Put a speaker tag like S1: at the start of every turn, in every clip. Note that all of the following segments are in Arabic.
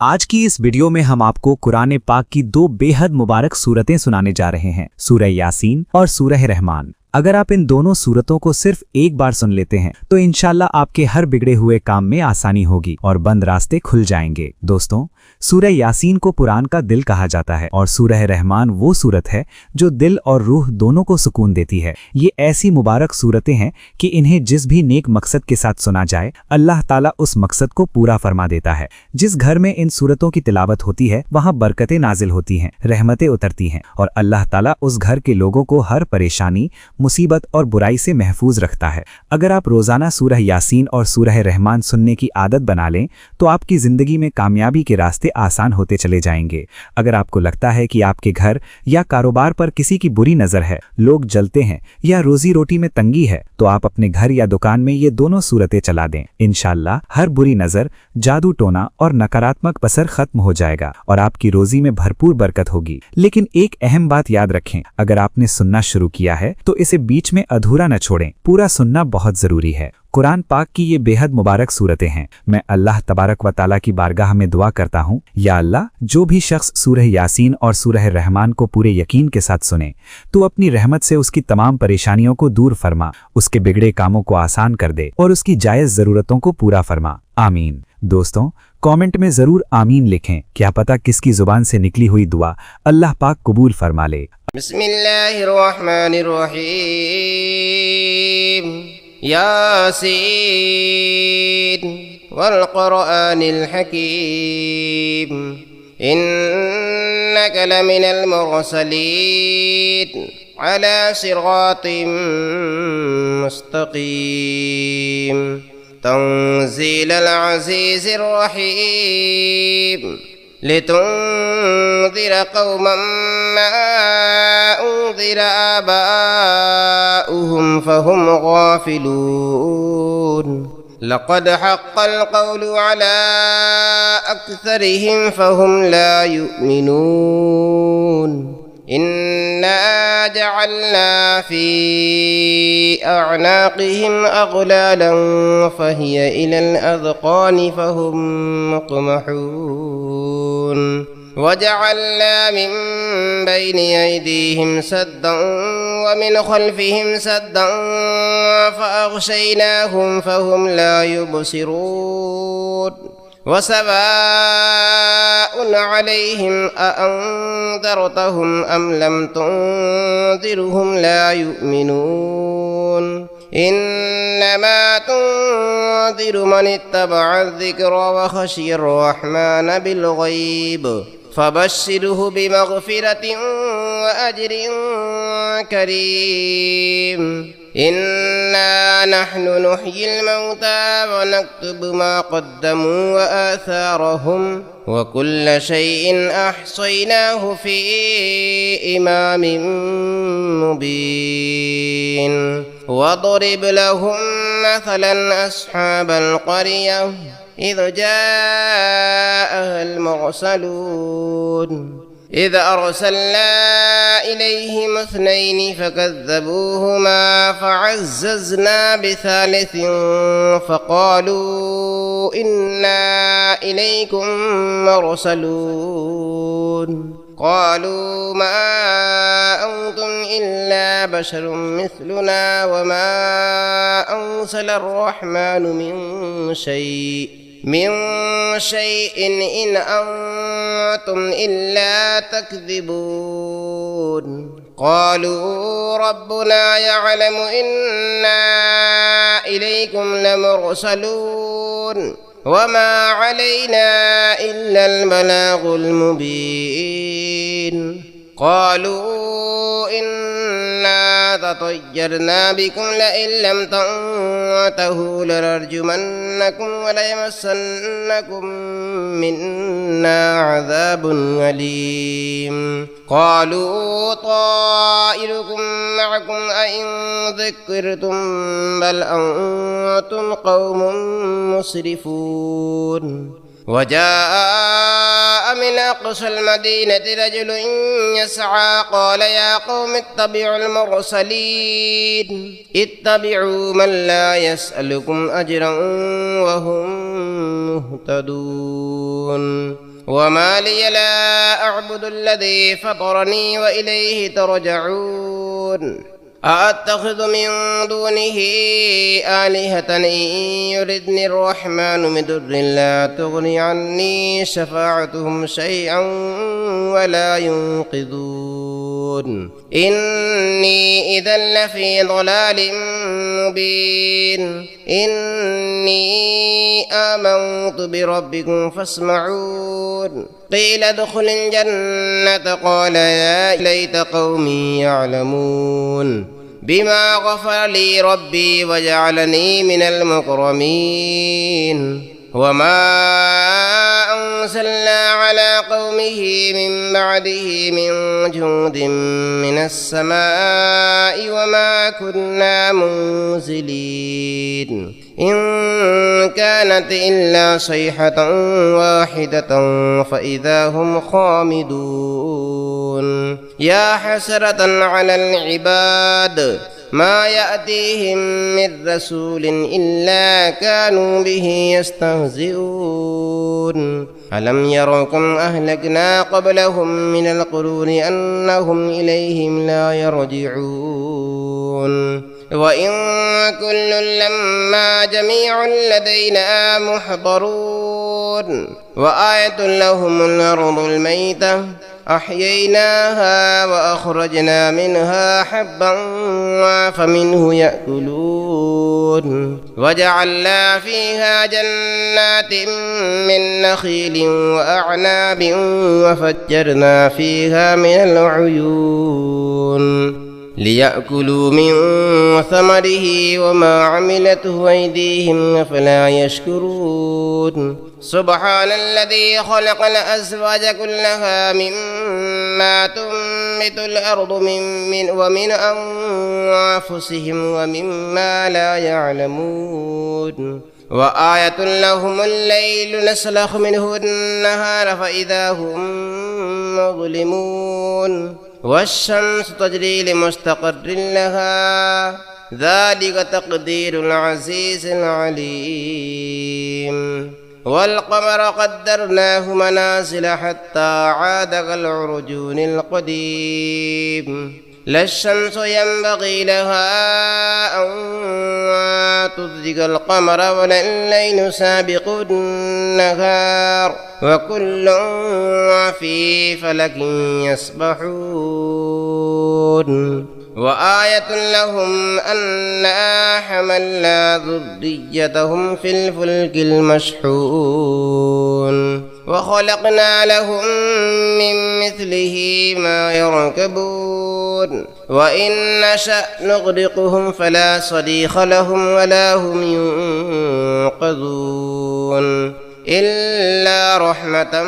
S1: आज की इस वीडियो में हम आपको कुरान पाक की दो बेहद मुबारक सूरतें सुनाने जा रहे हैं, सूरह यासीन और सूरह रहमान। अगर आप इन दोनों सूरतों को सिर्फ एक बार सुन लेते हैं तो इंशाल्लाह आपके हर बिगड़े हुए काम में आसानी होगी और बंद रास्ते खुल जाएंगे। दोस्तों, सूरह यासीन को कुरान का दिल कहा जाता है और सूरह रहमान वो सूरत है जो दिल और रूह दोनों को सुकून देती है। ये ऐसी मुबारक सूरतें हैं कि इन्हें जिस भी नेक मकसद के साथ सुना जाए, अल्लाह ताला उस मकसद को पूरा फरमा देता है। जिस घर में इन सूरतों की तिलावत होती है वहाँ बरकतें नाजिल होती हैं, रहमतें उतरती हैं और अल्लाह ताला उस घर के लोगों को हर परेशानी, मुसीबत और बुराई से महफूज रखता है। अगर आप रोजाना सूरह यासीन और सूरह रहमान सुनने की आदत बना लें तो आपकी जिंदगी में कामयाबी के रास्ते आसान होते चले जाएंगे। अगर आपको लगता है कि आपके घर या कारोबार पर किसी की बुरी नजर है, लोग जलते हैं या रोजी रोटी में तंगी है, तो आप अपने घर या दुकान में ये दोनों सूरतें चला दें। इंशाल्लाह हर बुरी नजर, जादू टोना और नकारात्मक असर खत्म हो जाएगा और आपकी रोजी में भरपूर बरकत होगी। लेकिन एक अहम बात याद रखें, अगर आपने सुनना शुरू किया है तो इसे बीच में अधूरा न छोड़ें, पूरा सुनना बहुत जरूरी है। कुरान पाक की ये बेहद मुबारक सूरतें हैं। मैं अल्लाह तबारक व ताला की बारगाह में दुआ करता हूँ, या अल्लाह, जो भी शख्स सूरह यासीन और सूरह रहमान को पूरे यकीन के साथ सुने तो अपनी रहमत से उसकी तमाम परेशानियों को दूर फरमा, उसके बिगड़े कामों को आसान कर दे और उसकी जायज़ ज़रूरतों को पूरा फरमा। आमीन। दोस्तों, कमेंट में ज़रूर आमीन लिखें, क्या पता किसकी ज़ुबान से निकली हुई दुआ अल्लाह पाक कबूल फरमा ले।
S2: बिस्मिल्लाहिर्रहमानिर्रहीम। यासीन वल क़ुरआनिल हकीम इन्नका लमिनल मुरसलीन अला सिरातिम मुस्तक़ीम तंज़ीलल अज़ीज़िर रहीम लितुन्ज़िर क़ौमन मा उन्ज़िर आबाउहुम फ़हुम गाफ़िलून लक़द हक़्क़ल क़ौलु अला अक्सरिहिम फ़हुम ला युमिनून इन्ना जअलना फ़ी अअनाक़िहिम अग़लालन फ़हिय इलल अज़क़ानि फ़हुम मुक़महून वजअलना मिन बैनि अयदीहिम सद्दन वमिन ख़ल्फ़िहिम सद्दन फ़अग़शयनाहुम फ़हुम ला युबसिरून वसवाउन अलैहिम अअन्ज़रतहुम अम लम तुन्ज़िरहुम ला युमिनून इन्नमा तुन्ज़िरु मन इत्तबअ अज़्ज़िक्र व ख़शियर रहमान बिलग़ैब फबश्शिरहु बिमग़फ़िरतिन व अज्रिन करीम। इन्ना नहनु नुह्यिल मौता व नक्तुबु मा क़द्दमू व आसारहुम व कुल्ल शैइन अहसयनाहु फ़ी इमामिन मुबीन। वضرب لهم مثلا أصحاب القرية إذ جاءها المرسلون إذ أرسلنا إليهم اثنين فكذبوهما فعززنا بثالث فقالوا إنا إليكم مرسلون قالوا ما أنتم إلا بشر مثلنا وما أنزل الرحمن من شيء إن أنتم إلا تكذبون قالوا ربنا يعلم إنا إليكم لمرسلون وما علينا إلا البلاغ المبين قالوا إنا تطيرنا بكم لئن لم تنتهوا لنرجمنكم وليمسنكم منا عذاب أليم قالوا طائركم معكم أئن ذكرتم بل أنتم قوم مسرفون وجاء من أقصى المدينة رجل يسعى قال يا قوم اتبعوا المرسلين اتبعوا من لا يسألكم أجرا وهم مهتدون وما لي لا أعبد الذي فطرني وإليه ترجعون أأتخذ من دونه آلهة إن يردني الرحمن بضر لا تغني عني شفاعتهم شيئا ولا ينقذون إني إذا لفي ضلال مبين إني آمنت بربكم فاسمعون قيل ادخل الجنة قال يا ليت قومي يعلمون بما غفر لي ربي وجعلني من المكرمين وما أنزلنا على قومه من بعده من جند من السماء وما كنا منزلين إن كانت إلا صيحة واحدة فإذا هم خامدون يا حسرة على العباد ما يأتيهم من رسول إلا كانوا به يستهزئون ألم يروا كم أهلكنا قبلهم من القرون أنهم إليهم لا يرجعون وإن كل لما جميع لدينا محضرون وآية لهم الأرض الميتة أحييناها وأخرجنا منها حبا فمنه يأكلون وجعلنا فيها جنات من نخيل وأعناب وفجرنا فيها من العيون ليأكلوا من ثمره وما عملته أيديهم أفلا يشكرون سبحان الذي خلق الأزواج كلها مما تنبت الأرض ومن أنفسهم ومما لا يعلمون وآية لهم الليل نسلخ منه النهار فإذا هم مظلمون والشمس تجري لمستقر لها ذلك تقدير العزيز العليم والقمر قدرناه منازل حتى عاد كالعرجون القديم لا الشمس ينبغي لها أن تدرك القمر ولا الليل سابق النهار وكل في فلك يسبحون وآية لهم أنا حملنا ذريتهم في الفلك المشحون وخلقنا لهم من مثله ما يركبون وإن نشأ نغرقهم فلا صريخ لهم ولا هم ينقذون إلا رحمة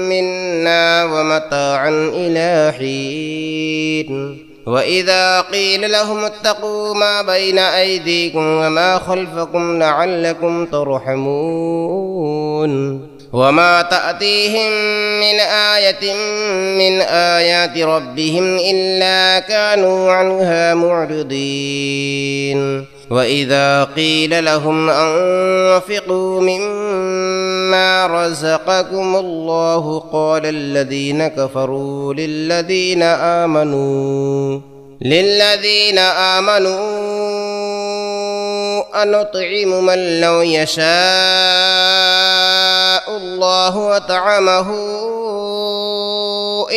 S2: منا ومتاعا إلى حين وإذا قيل لهم اتقوا ما بين أيديكم وما خلفكم لعلكم ترحمون وما تأتيهم من آية من آيات ربهم إلا كانوا عنها معرضين وإذا قيل لهم أنفقوا مما رزقكم الله قال الذين كفروا للذين آمنوا أنطعم من لو يشاء الله وطعمه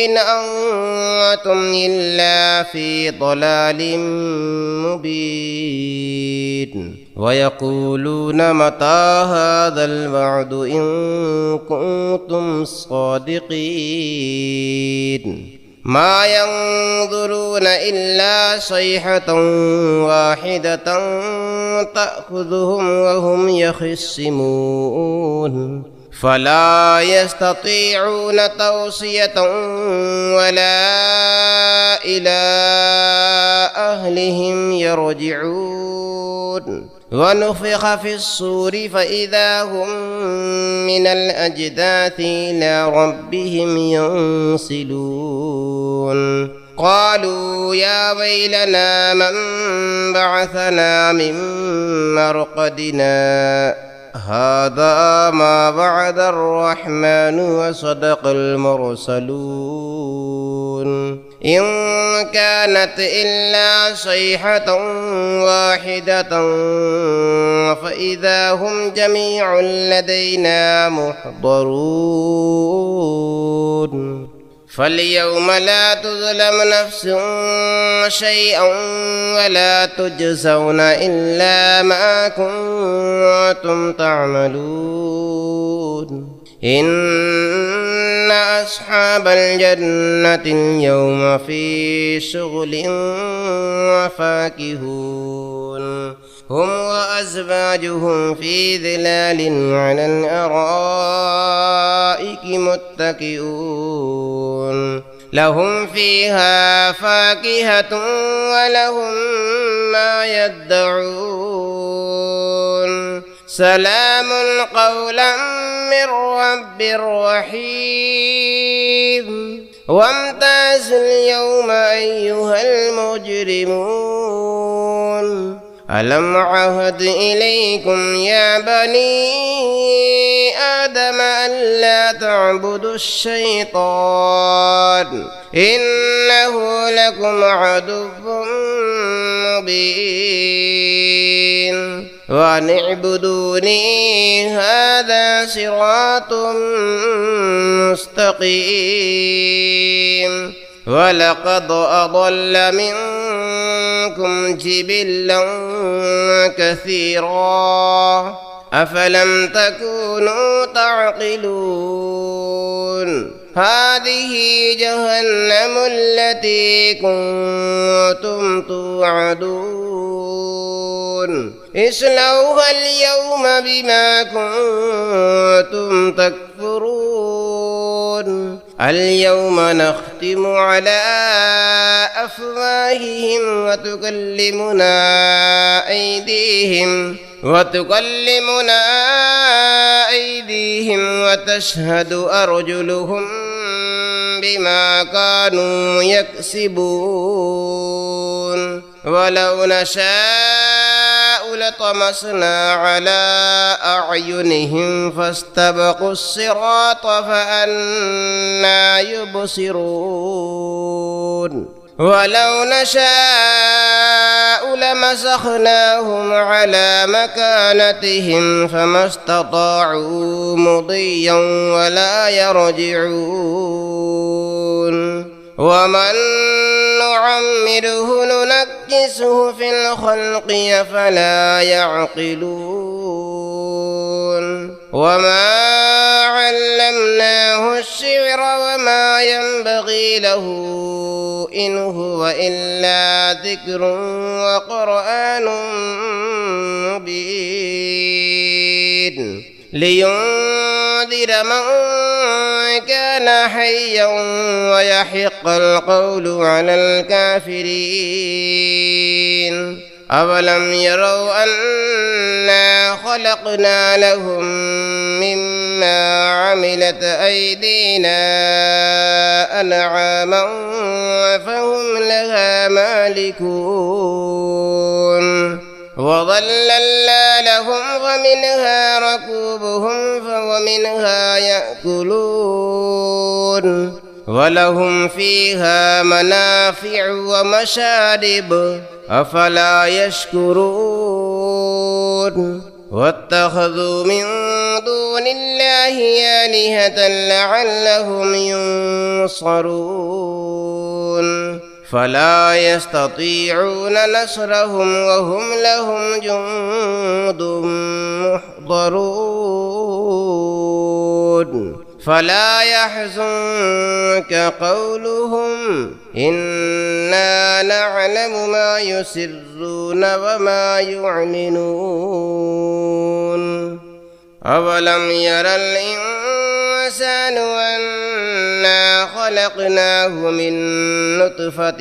S2: إن أنتم إلا في ضلال مبين ويقولون متى هذا الوعد إن كنتم صادقين ما ينظرون إلا صيحة واحدة تأخذهم وهم يخصمون فلا يستطيعون توصية ولا إلى أهلهم يرجعون ونفخ في الصور فإذا هم من الأجداث إلى ربهم ينسلون قالوا يا ويلنا من بعثنا من مرقدنا هذا ما وعد الرحمن وصدق المرسلون إن كانت إلا صيحة واحدة فإذا هم جميع لدينا محضرون فاليوم لا تظلم نفس شيئا ولا تجزون إلا ما كنتم تعملون إن أصحاب الجنة اليوم في شغل فاكهون هم وأزواجهم في ظلال على الأرائك متكئون لهم فيها فاكهة ولهم ما يدعون سلام قولا من رب رحيم وامتازوا اليوم أيها المجرمون ألم عهد إليكم يا بني آدم ألا تعبدوا الشيطان إنه لكم عدو مبين وأن اعبدوني هذا صراط مستقيم ولقد أضل منكم جبلا كثيرا أفلم تكونوا تعقلون هذه جهنم التي كنتم توعدون اصلوها اليوم بما كنتم تكفرون اليوم نختم على أفواههم وتكلمنا أيديهم وتشهد أرجلهم بما كانوا يكسبون ولو نشاء لطمسنا على أعينهم فاستبقوا الصراط فأنى يبصرون ولو نشاء لمسخناهم على مكانتهم فما استطاعوا مضيا ولا يرجعون ومن نعمره ننكسه في الخلق أفلا يعقلون وما علمناه الشعر وما ينبغي له إن هو إلا ذكر وقرآن مبين لينذر من كان حيا ويحق القول على الكافرين أولم يروا أنا خلقنا لهم مما عملت أيدينا أنعاما فهم لها مالكون وظللنا لهم ومنها ركوبهم ومنها يأكلون ولهم فيها منافع ومشارب أفلا يشكرون واتخذوا من دون الله آلهة لعلهم ينصرون فلا يستطيعون نصرهم وهم لهم جند محضرون فلا يحزنك قولهم إنا نعلم ما يسرون وما يعلنون أولم ير الإنسان أنا خلقناه من نطفة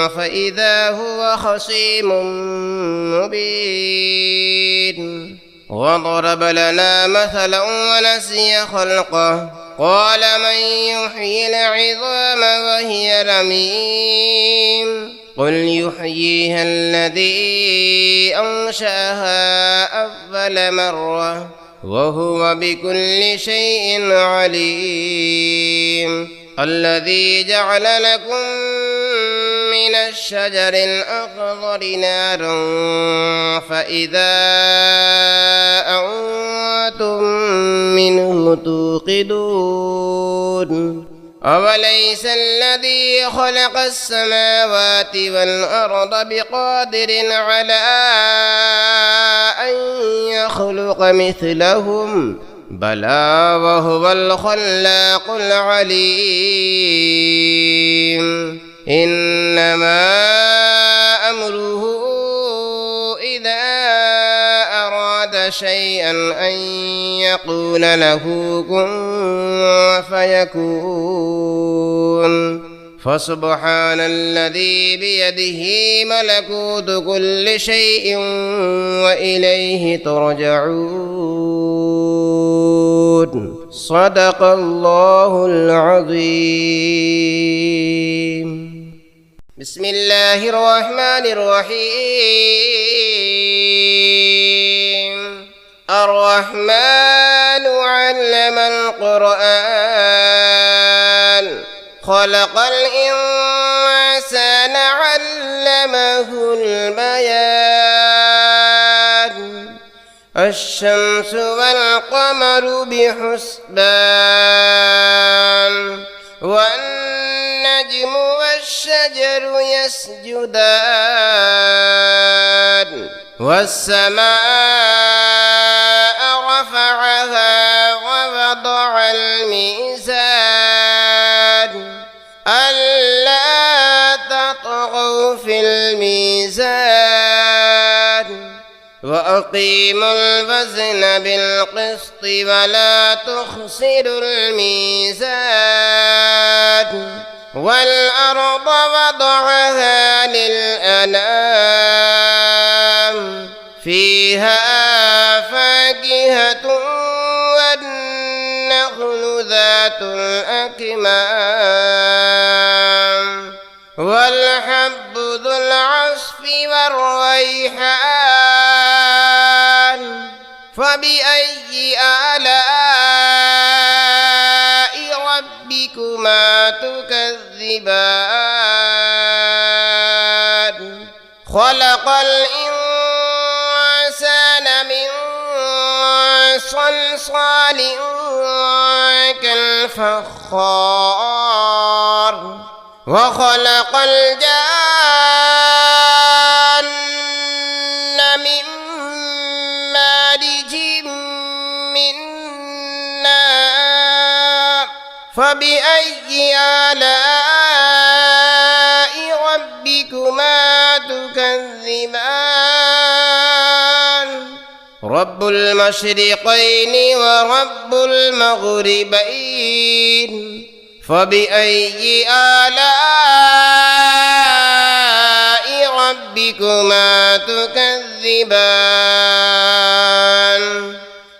S2: فإذا هو خصيم مبين وضرب لنا مثلا ونسي خلقه قال من يحيي العظام وهي رميم قل يحييها الذي أنشأها أول مرة وهو بكل شيء عليم الذي جعل لكم من الشجر الأخضر نارا فإذا أنتم منه توقدون أوليس الذي خلق السماوات والأرض بقادر على أن يخلق مثلهم بلى وهو الخلاق العليم إنما أمره إذا أراد شيئا أن يقول له كن فيكون فسبحان الذي بيده ملكوت كل شيء وإليه ترجعون صدق الله العظيم بسم الله الرحمن الرحيم الرحمن علم القرآن خلق الإنسان علمه البيان الشمس والقمر بحسبان والنجم والشجر يسجدان والسماء رفعها ووضع الميزان ألا تطغوا في الميزان وأقيموا الوزن بالقسط ولا تخسروا الميزان والأرض وضعها للأنام فيها فاكهة والنخل ذات الأكمام والحب ذو العصف والريحان فبأي آلاء ربكما تكذبان خلق الإنسان من صلصال كالفخار وخلق الجان من مارج من نار فبأي آلاء ربكما تكذبان رب المشرقين ورب المغربين فبأي آلاء ربكما تكذبان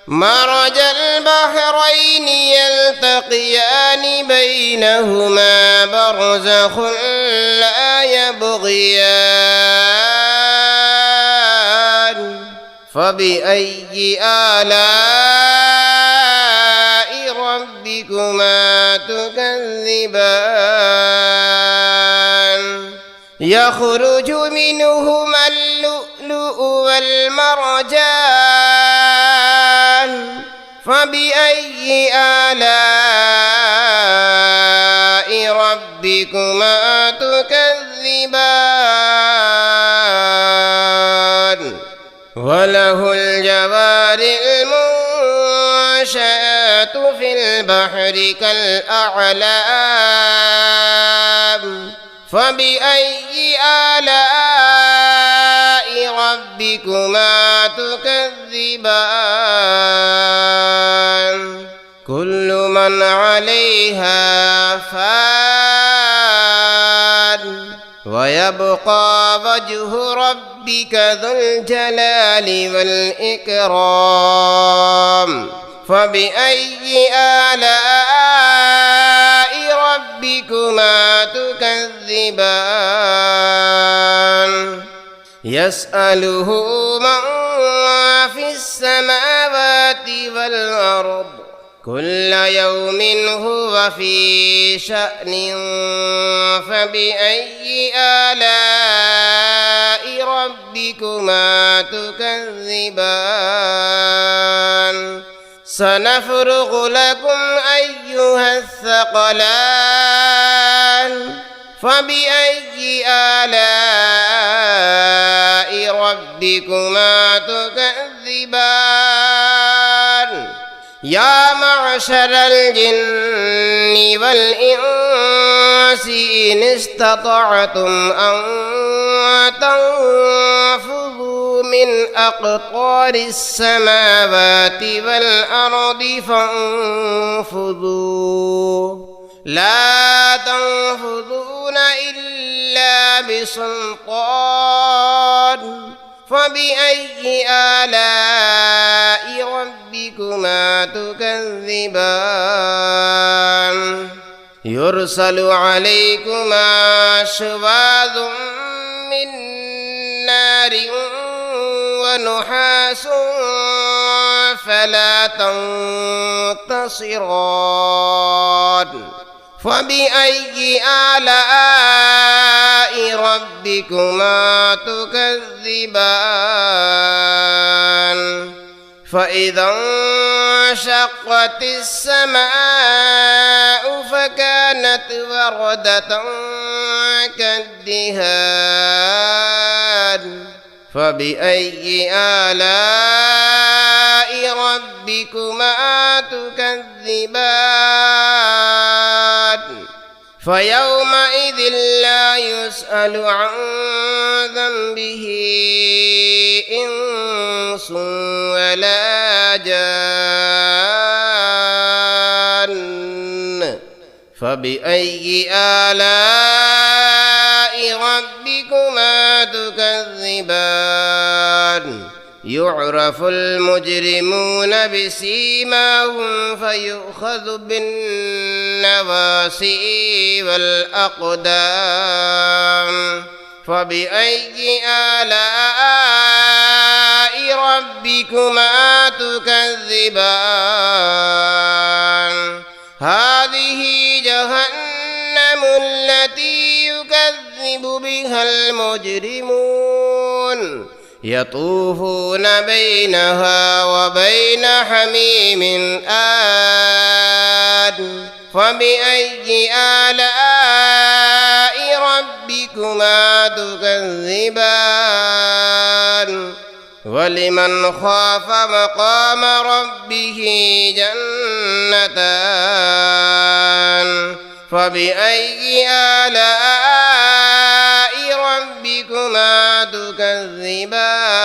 S2: مرج البحرين يلتقيان بينهما برزخ لا يبغيان فبأي آلاء ربكما تكذبان يخرج منهما اللؤلؤ والمرجان فبأي آلاء ربكما تكذبان وله الجوار المنشآت في البحر كالأعلام فبأي آلاء ربكما تكذبان كل من عليها فان ويبقى وجه ربك ذو الجلال والإكرام فبأي آلاء ربكما تكذبان يسأله من في السماوات والأرض كل يوم هو في شأن فبأي آلاء ربكما تكذبان سنفرغ لكم أيها الثقلان فبأي آلاء ربكما تكذبان يا معشر الجن والإنس إن استطعتم أن تنفذوا من أقطار السماوات والأرض فانفذوا لا تنفذون إلا بسلطان فبأي آلاء ربكما تكذبان يرسل عليكما شواظ من نار ونحاس فلا تنتصران فبأي آلاء ربكما تكذبان فإذا انشقت السماء فكانت وردة كالدهان فبأي آلاء ربكما تكذبان فيومئذ لا يسأل عن ذنبه إنس ولا جان فبأي آلاء ربكما تكذبان يعرف المجرمون بسيماهم فيؤخذ بالنواصي والأقدام فبأي آلاء ربكما تكذبان هذه جهنم التي يكذب بها المجرمون يطوفون بينها وبين حميم آن فبأي آلاء ربكما تكذبان ولمن خاف مقام ربه جنتان فبأي آلاء ربكما تكذبان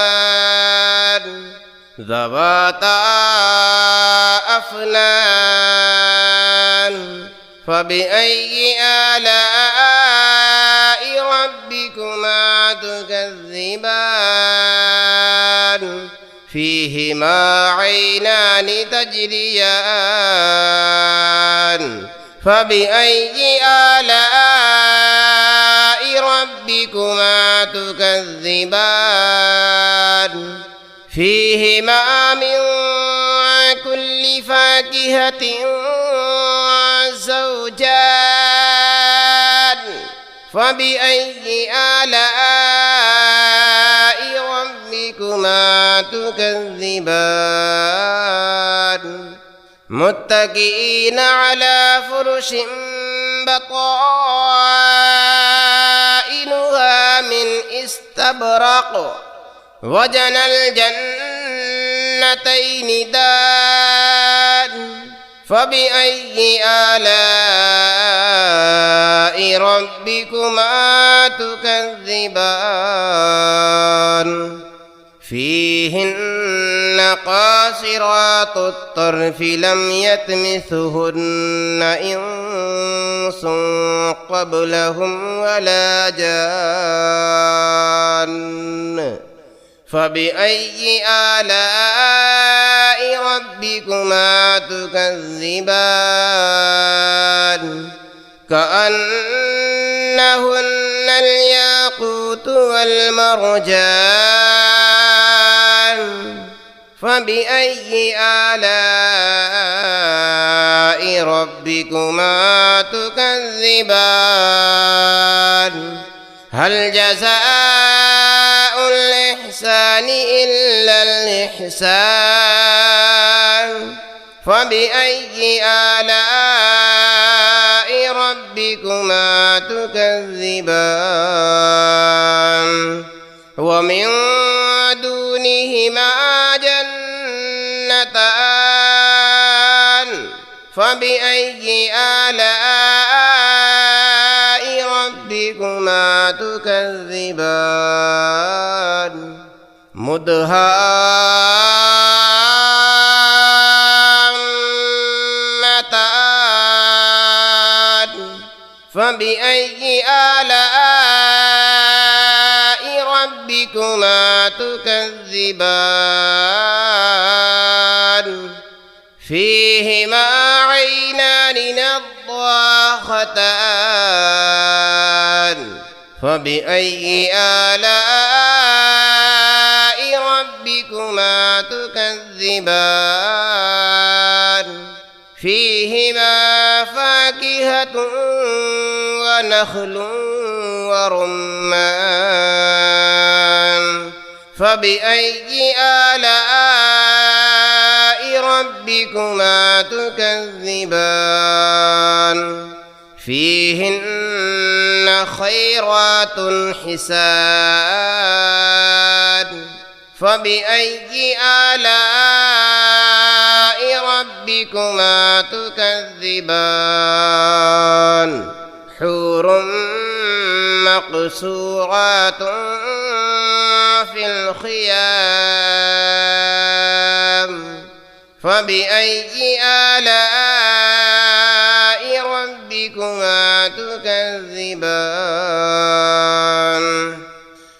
S2: ذواتا أفنان فبأي آلاء ربكما تكذبان فيهما عينان تجريان فبأي آلاء ربكما تكذبان فيهما من كل فاكهة زوجان فبأي آلاء ربكما تكذبان متكئين على فرش بطائنها من استبرق وجنى الجنتين دان فبأي آلاء ربكما تكذبان فيهن قاصرات الطرف لم يطمثهن إنس قبلهم ولا جان فبأي آلاء ربكما تكذبان كأنهن الياقوت الياقوت والمرجان فبأي آلاء ربكما تكذبان هل جزاء الإحسان إلا الإحسان فبأي آلاء ربكما تكذبان ومن دونهما جنتان فبأي آلاء ربكما تكذبان مدهامتان فبأي آلاء ربكما تكذبان فيهما عينان نضاختان فبأي آلاء ربكما تكذبان فيهما فاكهة ونخل ورمان فبأي آلاء ربكما تكذبان فيهن خيرات حسان فبأي آلاء ربكما تكذبان حور مقصورات في الخيام فبأي آلاء ربكما تكذبان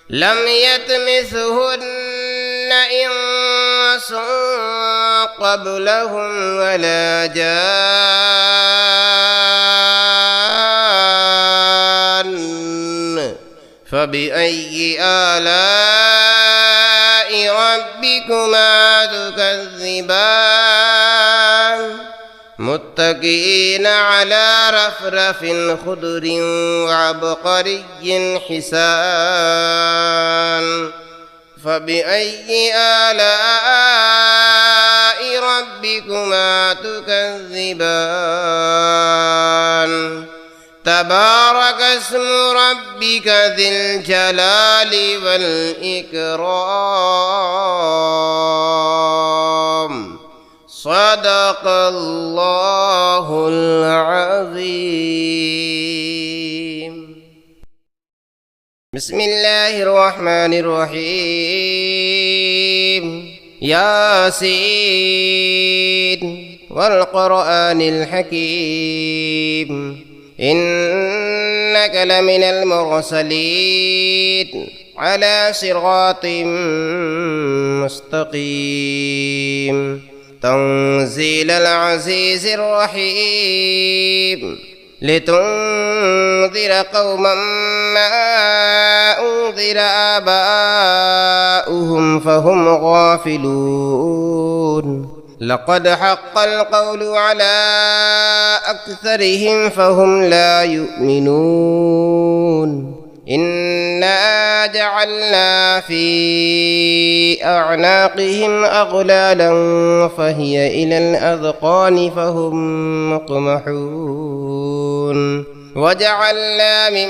S2: لم يطمثهن إنس قبلهم ولا جان فبأي آلاء ربكما تكذبان متكئين على رفرف خضر وعبقري حسان فبأي آلاء ربكما تكذبان تبارك اسم ربك ذي الجلال والإكرام صدق الله العظيم بسم الله الرحمن الرحيم ياسين والقرآن الحكيم إنك لمن المرسلين على صراط مستقيم تنزيل العزيز الرحيم لتنذر قوما ما أنذر آباؤهم فهم غافلون لقد حق القول على أكثرهم فهم لا يؤمنون إنا جعلنا في أعناقهم أغلالا فهي إلى الأذقان فهم مقمحون وجعلنا من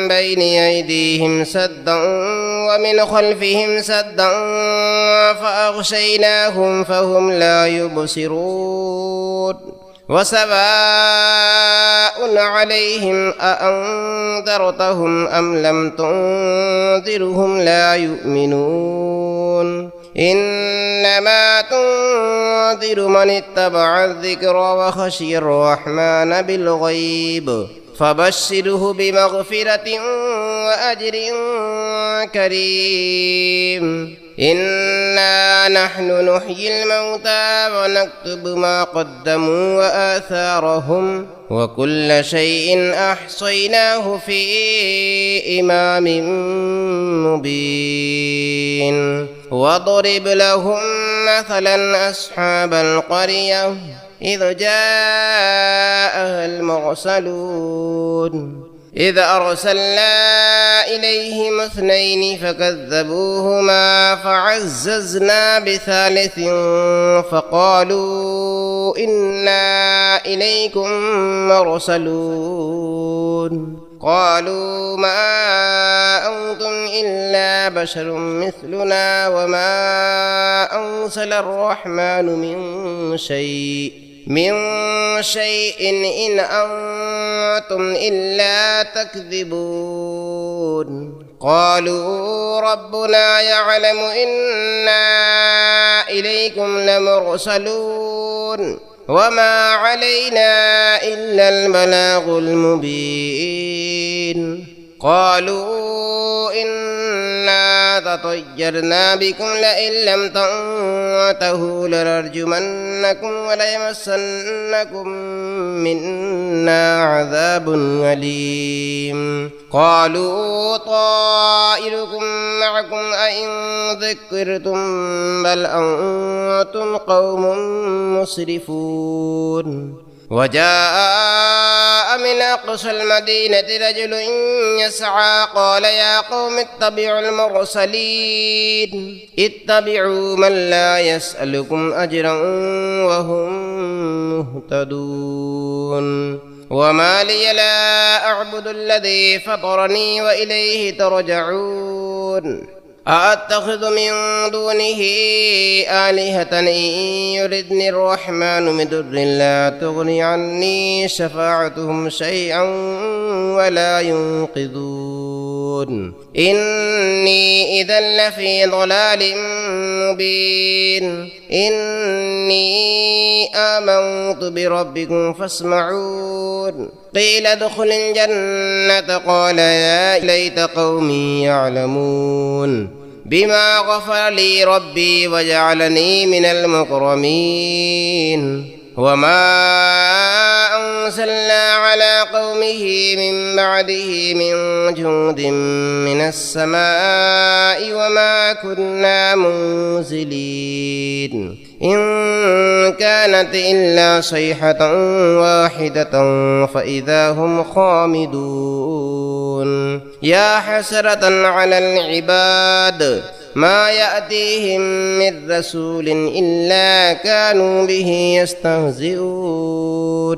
S2: بين أيديهم سدا ومن خلفهم سدا فأغشيناهم فهم لا يبصرون وسواء عليهم أأنذرتهم أم لم تنذرهم لا يؤمنون إنما تنذر من اتبع الذكر وخشي الرحمن بالغيب فبشره بمغفرة وأجر كريم إنا نحن نحيي الموتى ونكتب ما قدموا وآثارهم وكل شيء أحصيناه في إمام مبين واضرب لهم مثلا أصحاب القرية إذ جاءها المرسلون إذ أرسلنا إليهم اثنين فكذبوهما فعززنا بثالث فقالوا إنا إليكم مرسلون قالوا ما أنتم إلا بشر مثلنا وما أنزل الرحمن من شيء إن أنتم إلا تكذبون قالوا ربنا يعلم إنا إليكم لمرسلون وما علينا إلا البلاغ المبين قالوا إنا تطيرنا بكم لئن لم تنتهوا لنرجمنكم وليمسنكم منا عذاب أليم قالوا طائركم معكم أئن ذكرتم بل أنتم قوم مسرفون وجاء من أقصى المدينة رجل يسعى قال يا قوم اتبعوا المرسلين اتبعوا من لا يسألكم أجرا وهم مهتدون وما لي لا أعبد الذي فطرني وإليه ترجعون أأتخذ من دونه آلهة إن يردني الرحمن بضر لا تغني عني شفاعتهم شيئا ولا ينقذون إني إذا لفي ضلال مبين إني آمنت بربكم فاسمعون قيل ادخل الجنة قال يا ليت قومي يعلمون بما غفر لي ربي وجعلني من المكرمين وما أنزلنا على قومه من بعده من جند من السماء وما كنا منزلين إن كانت إلا صيحة واحدة فإذا هم خامدون يا حسرة على العباد ما يأتيهم من رسول إلا كانوا به يستهزئون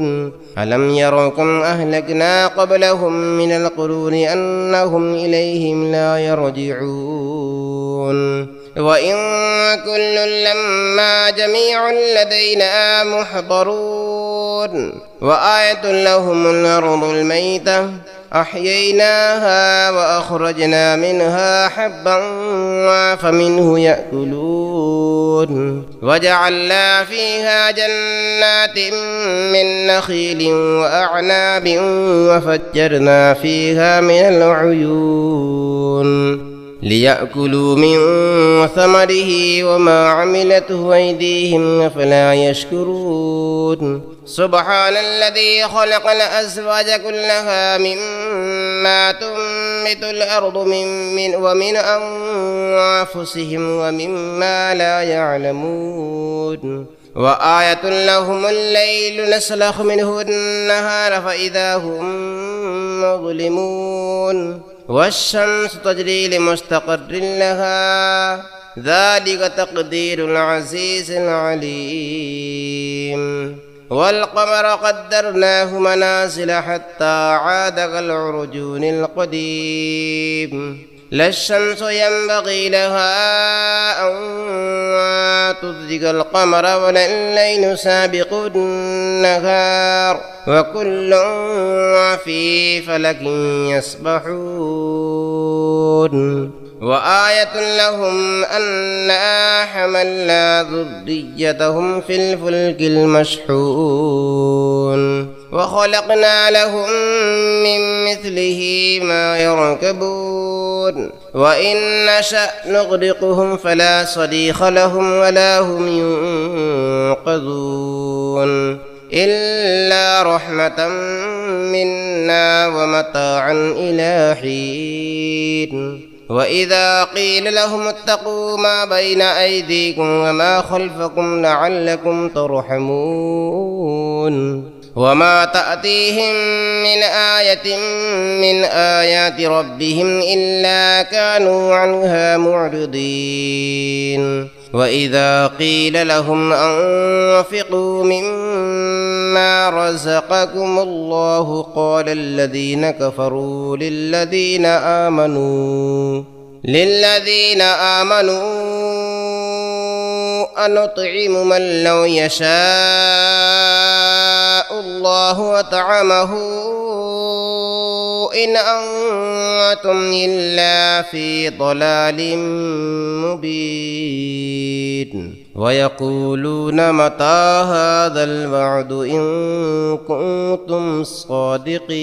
S2: ألم يروا كم أهلكنا قبلهم من القرون أنهم إليهم لا يرجعون وإن كل لما جميع لدينا محضرون وآية لهم الأرض الميتة أحييناها وأخرجنا منها حبا فمنه يأكلون وجعلنا فيها جنات من نخيل وأعناب وفجرنا فيها من العيون ليأكلوا من ثمره وما عملته أيديهم أفلا يشكرون سبحان الذي خلق الأزواج كلها مما تنبت الأرض ومن أنفسهم ومما لا يعلمون وآية لهم الليل نسلخ منه النهار فإذا هم مظلمون والشمس تجري لمستقر لها ذلك تقدير العزيز العليم والقمر قدرناه منازل حتى عاد كالعرجون القديم لا الشمس ينبغي لها أن تدرك القمر ولا الليل سابق النهار وكل في فلك يسبحون وآية لهم أنا حملنا ذريتهم في الفلك المشحون وخلقنا لهم من مثله ما يركبون وإن نشأ نغرقهم فلا صريخ لهم ولا هم ينقذون إلا رحمة منا ومتاعا إلى حين وإذا قيل لهم اتقوا ما بين أيديكم وما خلفكم لعلكم ترحمون وما تأتيهم من آية من آيات ربهم إلا كانوا عنها معرضين وإذا قيل لهم أنفقوا مما رزقكم الله قال الذين كفروا للذين آمنوا أنطعم من لو يشاء الله وطعمه إن أنتم إلا في ضلال مبين ويقولون متى هذا الوعد إن كنتم صادقين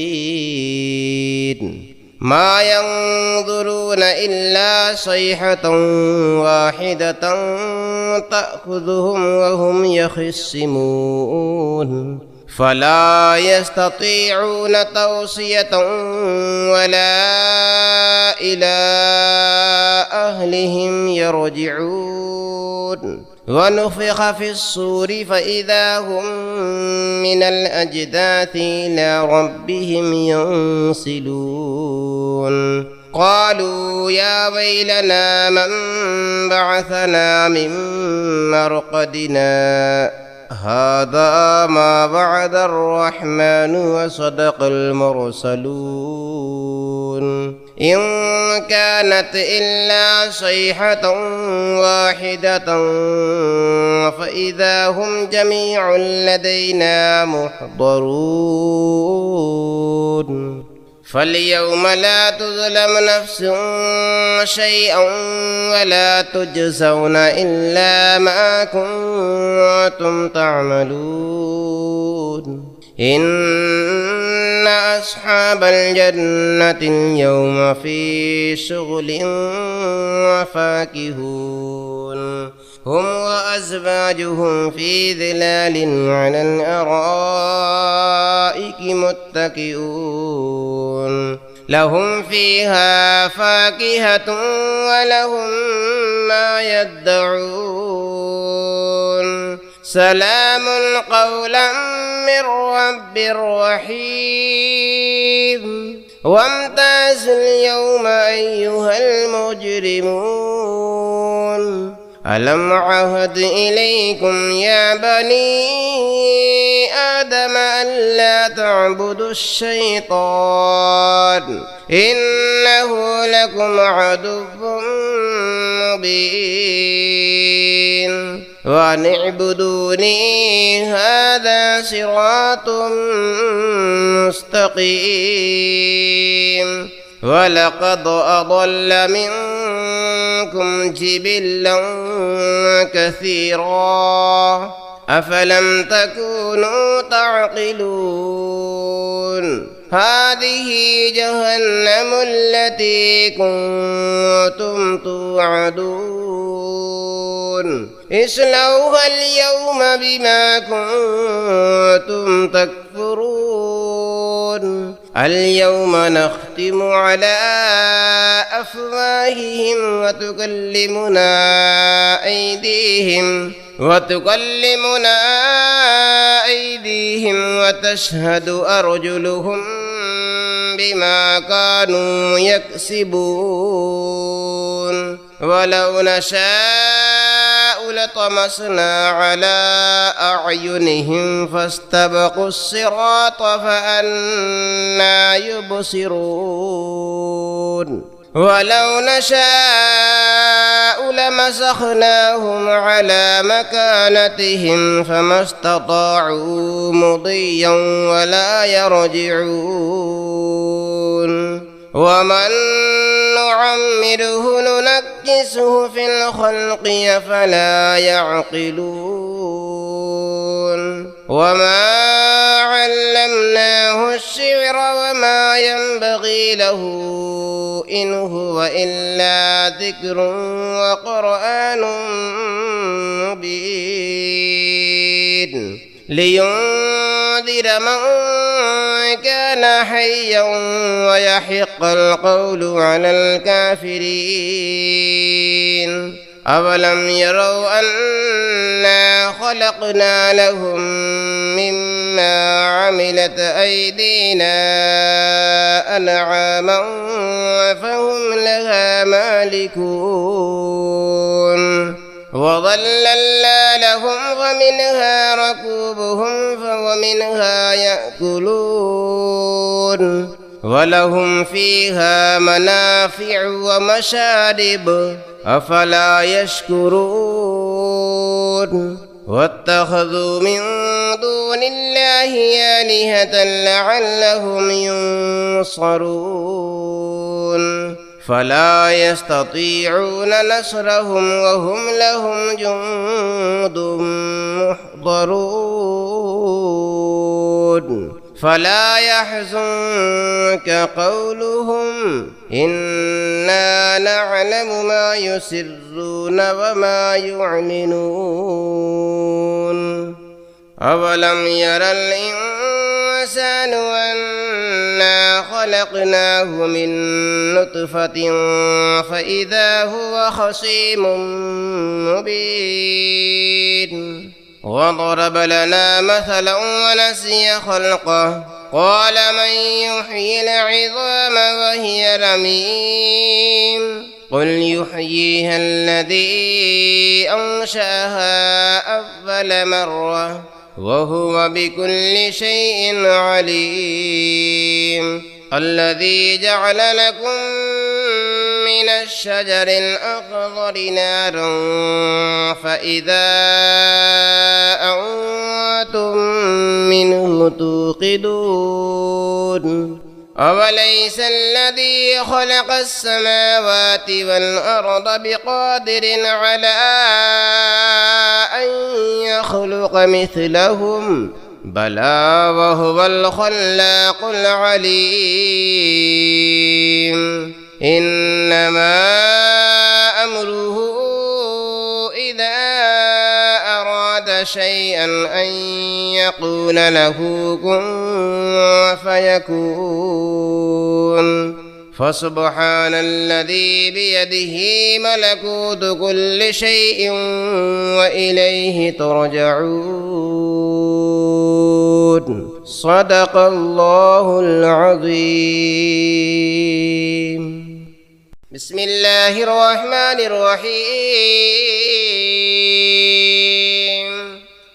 S2: ما ينظرون إلا صيحة واحدة تأخذهم وهم يخصمون فلا يستطيعون توصية ولا إلى أهلهم يرجعون ونفخ في الصور فإذا هم من الأجداث إلى ربهم ينسلون قالوا يا ويلنا من بعثنا من مرقدنا هذا ما وعد الرحمن وصدق المرسلون إن كانت إلا صيحة واحدة فإذا هم جميع لدينا محضرون فاليوم لا تظلم نفس شيئا ولا تجزون إلا ما كنتم تعملون إن أصحاب الجنة اليوم في شغل وفاكهون هم وأزواجهم في ظلال على الأرائك متكئون لهم فيها فاكهة ولهم ما يدعون سلام قولا من رب رحيم وامتازوا اليوم أيها المجرمون ألم عهد إليكم يا بني آدم ألا تعبدوا الشيطان إنه لكم عدو مبين وأن اعبدوني هذا صراط مستقيم ولقد أضل منكم جبلا كثيرا أفلم تكونوا تعقلون هذه جهنم التي كنتم توعدون اصلوها اليوم بما كنتم تكفرون اليوم نختم على أفواههم وتكلمنا أيديهم وتشهد أرجلهم بما كانوا يكسبون ولو نشاء لطمسنا على أعينهم فاستبقوا الصراط فأنى يبصرون ولو نشاء لمسخناهم على مكانتهم فما استطاعوا مضيا ولا يرجعون ومن نعمره ننكسه في الخلق أفلا يعقلون وما علمناه الشعر وما ينبغي له إن هو إلا ذكر وقرآن مبين لينذر من كان حيا ويحق القول على الكافرين أولم يروا أنا خلقنا لهم مما عملت أيدينا أنعاما فهم لها مالكون وظللنا لهم ومنها ركوبهم ومنها يأكلون ولهم فيها منافع ومشارب أفلا يشكرون واتخذوا من دون الله آلهة لعلهم ينصرون فلا يستطيعون نصرهم وهم لهم جند محضرون فلا يحزنك قولهم إنا نعلم ما يسرون وما يعلنون أولم ير الإنسان أنا خلقناه من نطفة فإذا هو خصيم مبين وضرب لنا مثلا ونسي خلقه قال من يحيي العظام وهي رميم قل يحييها الذي أنشأها أول مرة وهو بكل شيء عليم الذي جعل لكم من الشجر الأخضر نارا فإذا أنتم منه توقدون أوليس الذي خلق السماوات والأرض بقادر على أن يخلق مثلهم بلى وهو الخلاق العليم إنما أمره إذا أراد شيئا أن يقول له كن فيكون فسبحان الذي بيده ملكوت كل شيء وإليه ترجعون صدق الله العظيم بسم الله الرحمن الرحيم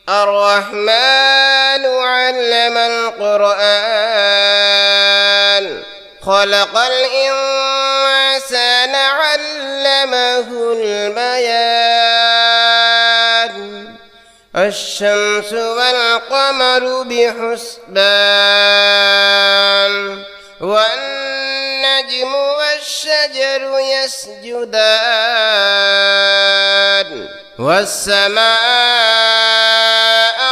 S2: الرحمن علم القرآن خلق الإنسان علمه البيان الشمس والقمر بحسبان والنجم والشجر يسجدان والسماء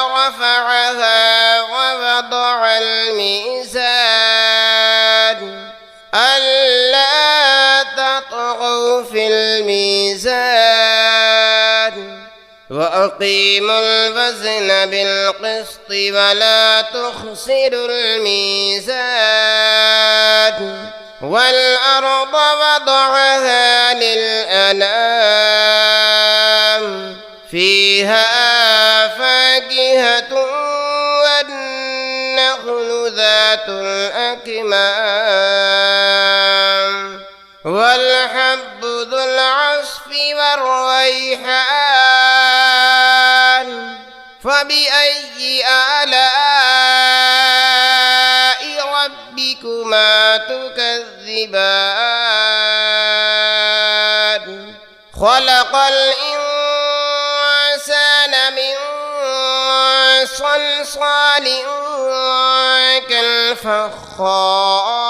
S2: رفعها ووضع الميزان ألا تطغوا في الميزان وأقيموا الوزن بالقسط ولا تخسروا الميزان والأرض وضعها للأنام فيها فاكهة والنخل ذات الأكمام والحب ذو العصف والريحان فبأي آلاء ربكما تكذبان خلق الإنسان من صلصال كالفخار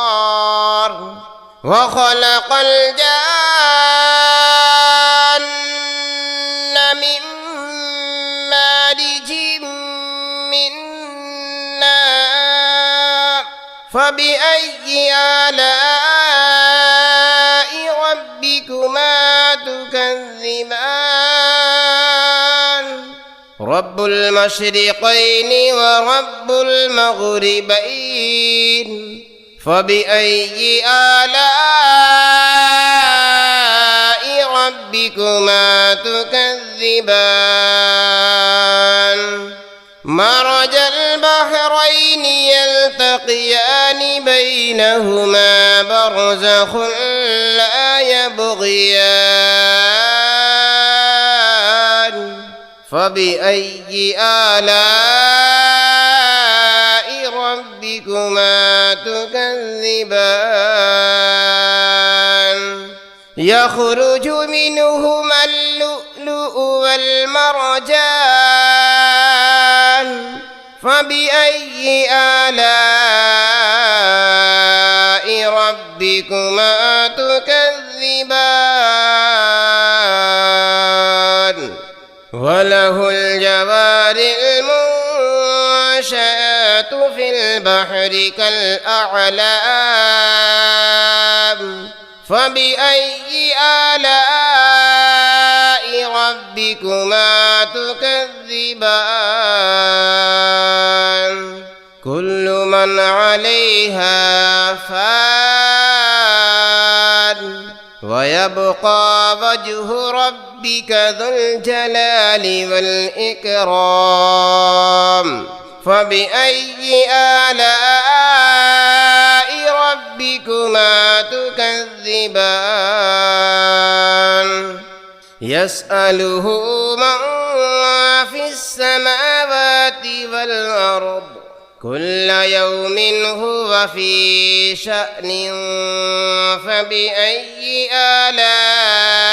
S2: وخلق الجان من مارج من نار فبأي آلاء ربكما تكذبان رب المشرقين ورب المغربين فبأي آلاء ربكما تكذبان مرج البحرين يلتقيان بينهما برزخ لا يبغيان فبأي آلاء ربكما تكذبان يخرج منهما اللؤلؤ والمرجان فبأي آلاء ربكما تكذبان وله الجوار المنشآت في البحر كالأعلام فبأي آلاء ربكما تكذبان كل من عليها فان ويبقى وجه ربك ذو الجلال والإكرام فبأي آلاء ربكما تكذبان يسأله من في السماوات والأرض كل يوم هو في شأن فبأي آلاء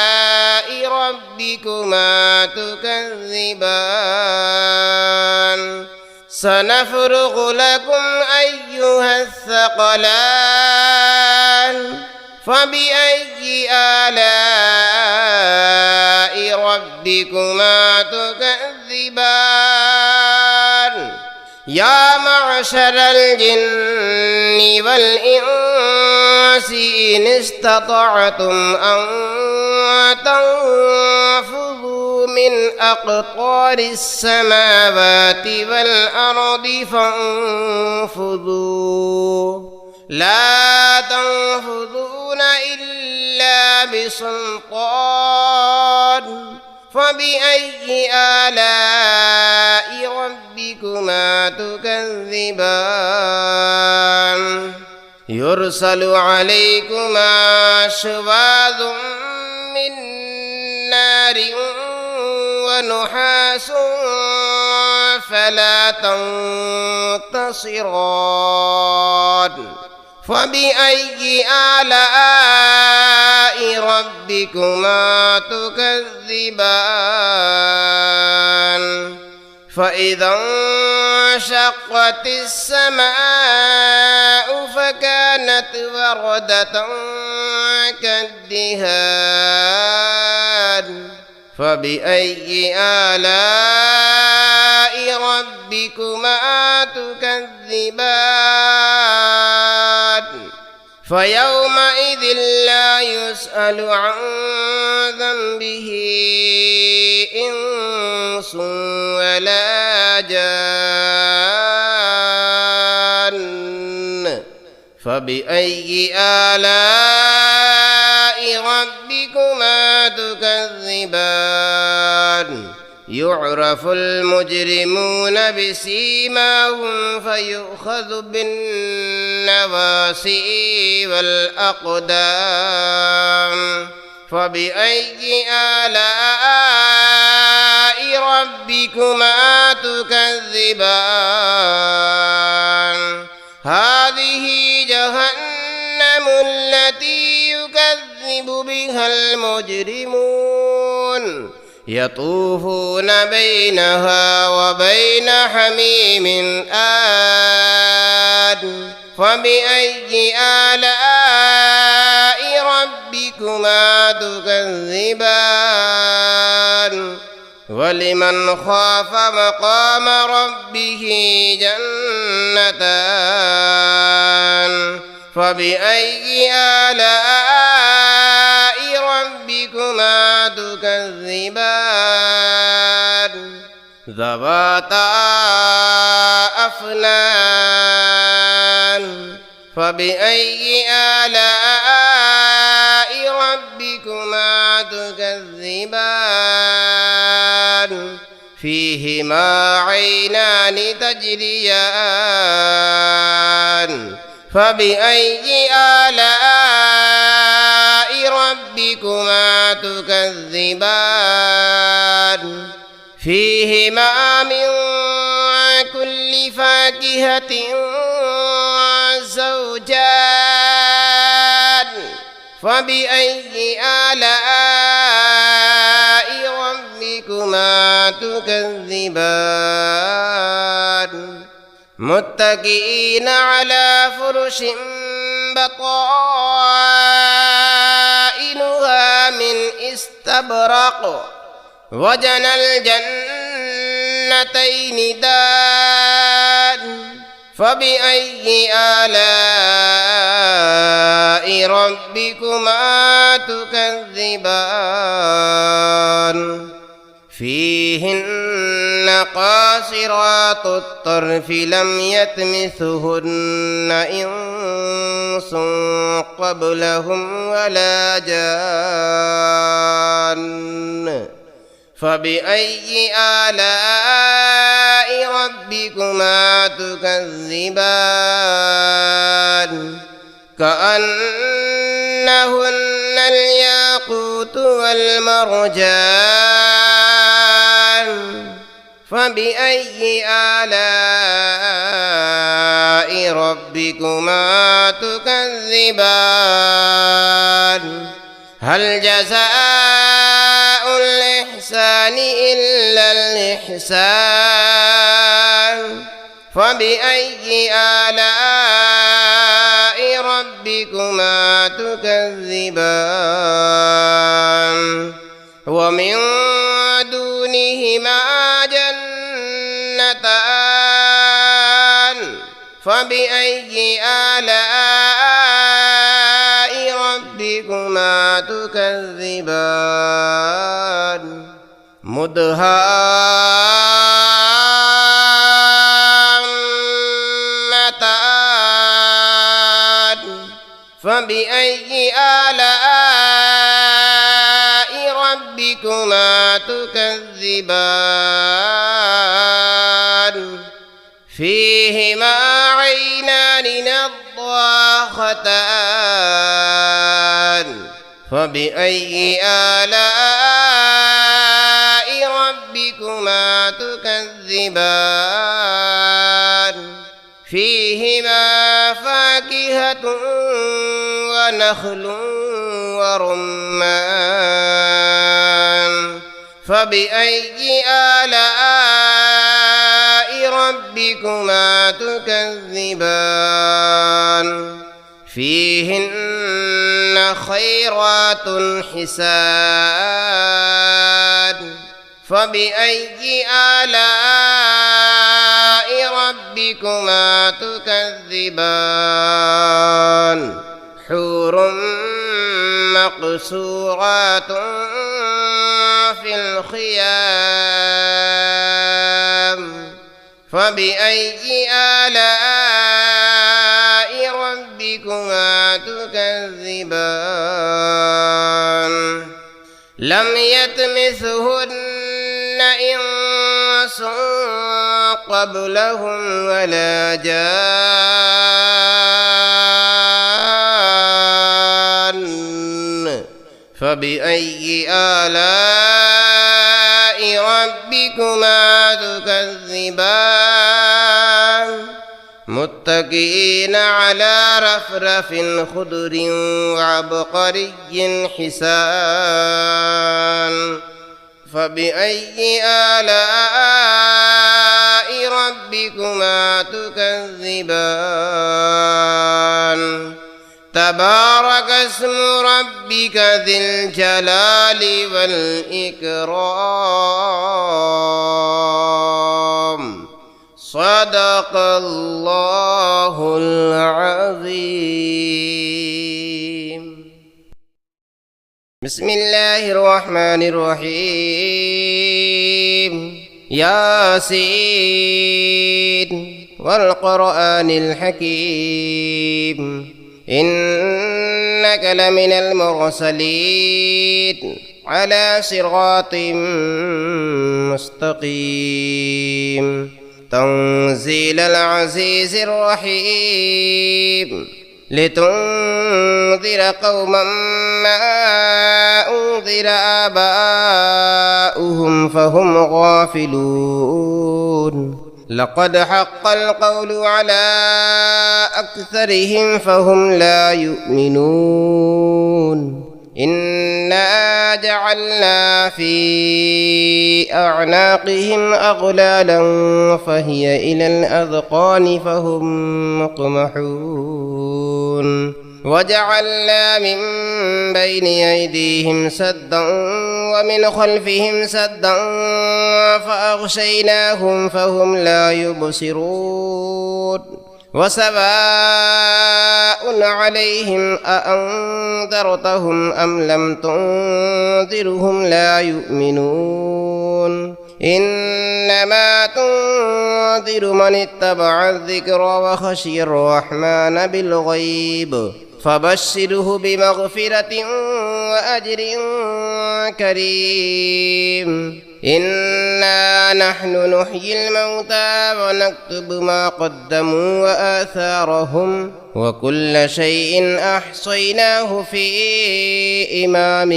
S2: ربكما تكذبان سنفرغ لكم أيها الثقلان فبأي آلاء ربكما تكذبان يا معشر الجن والإنس إن استطعتم أن تنفذوا من أقطار السماوات والأرض فانفذوا لا تنفذون إلا بسلطان فبأي آلاء ربكما تكذبان يرسل عليكما شواظ من نار ونحاس فلا تنتصران فبأي آلاء ربكما تكذبان فإذا انشقت السماء فكانت وردة كالدهان فبأي آلاء ربكما تكذبان فيومئذ لا يسأل عن ذنبه إنس ولا جان فبأي آلاء ربكما تكذبان يعرف المجرمون بسيماهم فيؤخذ بالنواصي والأقدام فبأي آلاء ربكما تكذبان هذه جهنم التي يكذب بها المجرمون يطوفون بينها وبين حميم آن فبأي آلاء ربكما تكذبان ولمن خاف مقام ربه جنتان فبأي آلاء ربكما تكذبان ذواتا أفنان فبأي آلاء ربكما تكذبان فيهما عينان تجريان فبأي آلاء ربكما تكذبان فيهما من كل فاكهة زوجان فبأي آلاء ربكما تكذبان متكئين على فرش بطائنها من استبرق وجنى الجنتين دان فبأي آلاء ربكما تكذبان فيهن قاصرات الطرف لم يطمثهن إنس قبلهم ولا جان فبأي آلاء ربكما تكذبان كأنهن الياقوت والمرجان فبأي آلاء ربكما تكذبان هل جزاء الإحسان إلا الإحسان فبأي آلاء ربكما تكذبان ومن دونهما جنتان فبأي آلاء ربكما تكذبان مدهامتان فبأي آلاء ربكما تكذبان فيهما عينان نضاختان فبأي آلاء ربكما تكذبان فيهما فاكهة ونخل ورمان فبأي آلاء ربكما تكذبان فيهن خيرات حسان فبأي آلاء ربكما تكذبان حور مقصورات في الخيام فبأي آلاء ربكما تكذبان لم يطمثهن إنس قبلهم ولا جان فبأي آلاء ربكما تكذبان متكئين على رفرف خضر وعبقري حسان فبأي آلاء ربكما تكذبان تبارك اسم ربك ذي الجلال والإكرام صدق الله العظيم بسم الله الرحمن الرحيم ياسين والقرآن الحكيم إنك لمن المرسلين على صراط مستقيم تنزيل العزيز الرحيم لتنذر قوما ما أنذر آباؤهم فهم غافلون لقد حق القول على أكثرهم فهم لا يؤمنون إنا جعلنا في أعناقهم أغلالا فهي إلى الأذقان فهم مقمحون وجعلنا من بين أيديهم سدا ومن خلفهم سدا فأغشيناهم فهم لا يبصرون وسواء عليهم أأنذرتهم أم لم تنذرهم لا يؤمنون إنما تنذر من اتبع الذكر وخشي الرحمن بالغيب فبشره بمغفرة وأجر كريم إنا نحن نحيي الموتى ونكتب ما قدموا وآثارهم وكل شيء أحصيناه في إمام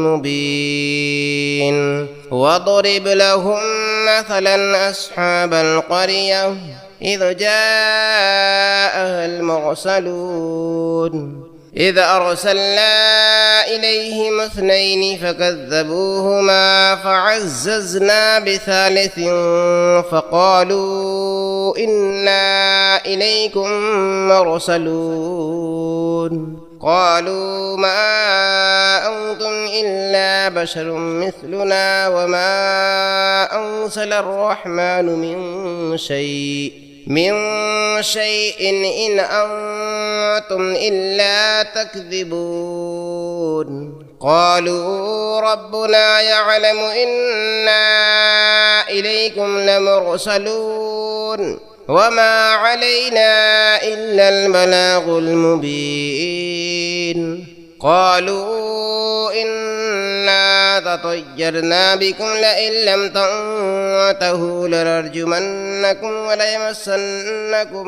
S2: مبين واضرب لهم مثلا أصحاب القرية إذ جاءها المرسلون إذ أرسلنا إليهم اثنين فكذبوهما فعززنا بثالث فقالوا إنا إليكم مرسلون قالوا ما أنتم إلا بشر مثلنا وما أنزل الرحمن من شيء إن أنتم إلا تكذبون قالوا ربنا يعلم إنا إليكم لمرسلون وما علينا إلا البلاغ المبين قالوا إنا تطيرنا بكم لئن لم تنتهوا لنرجمنكم وليمسنكم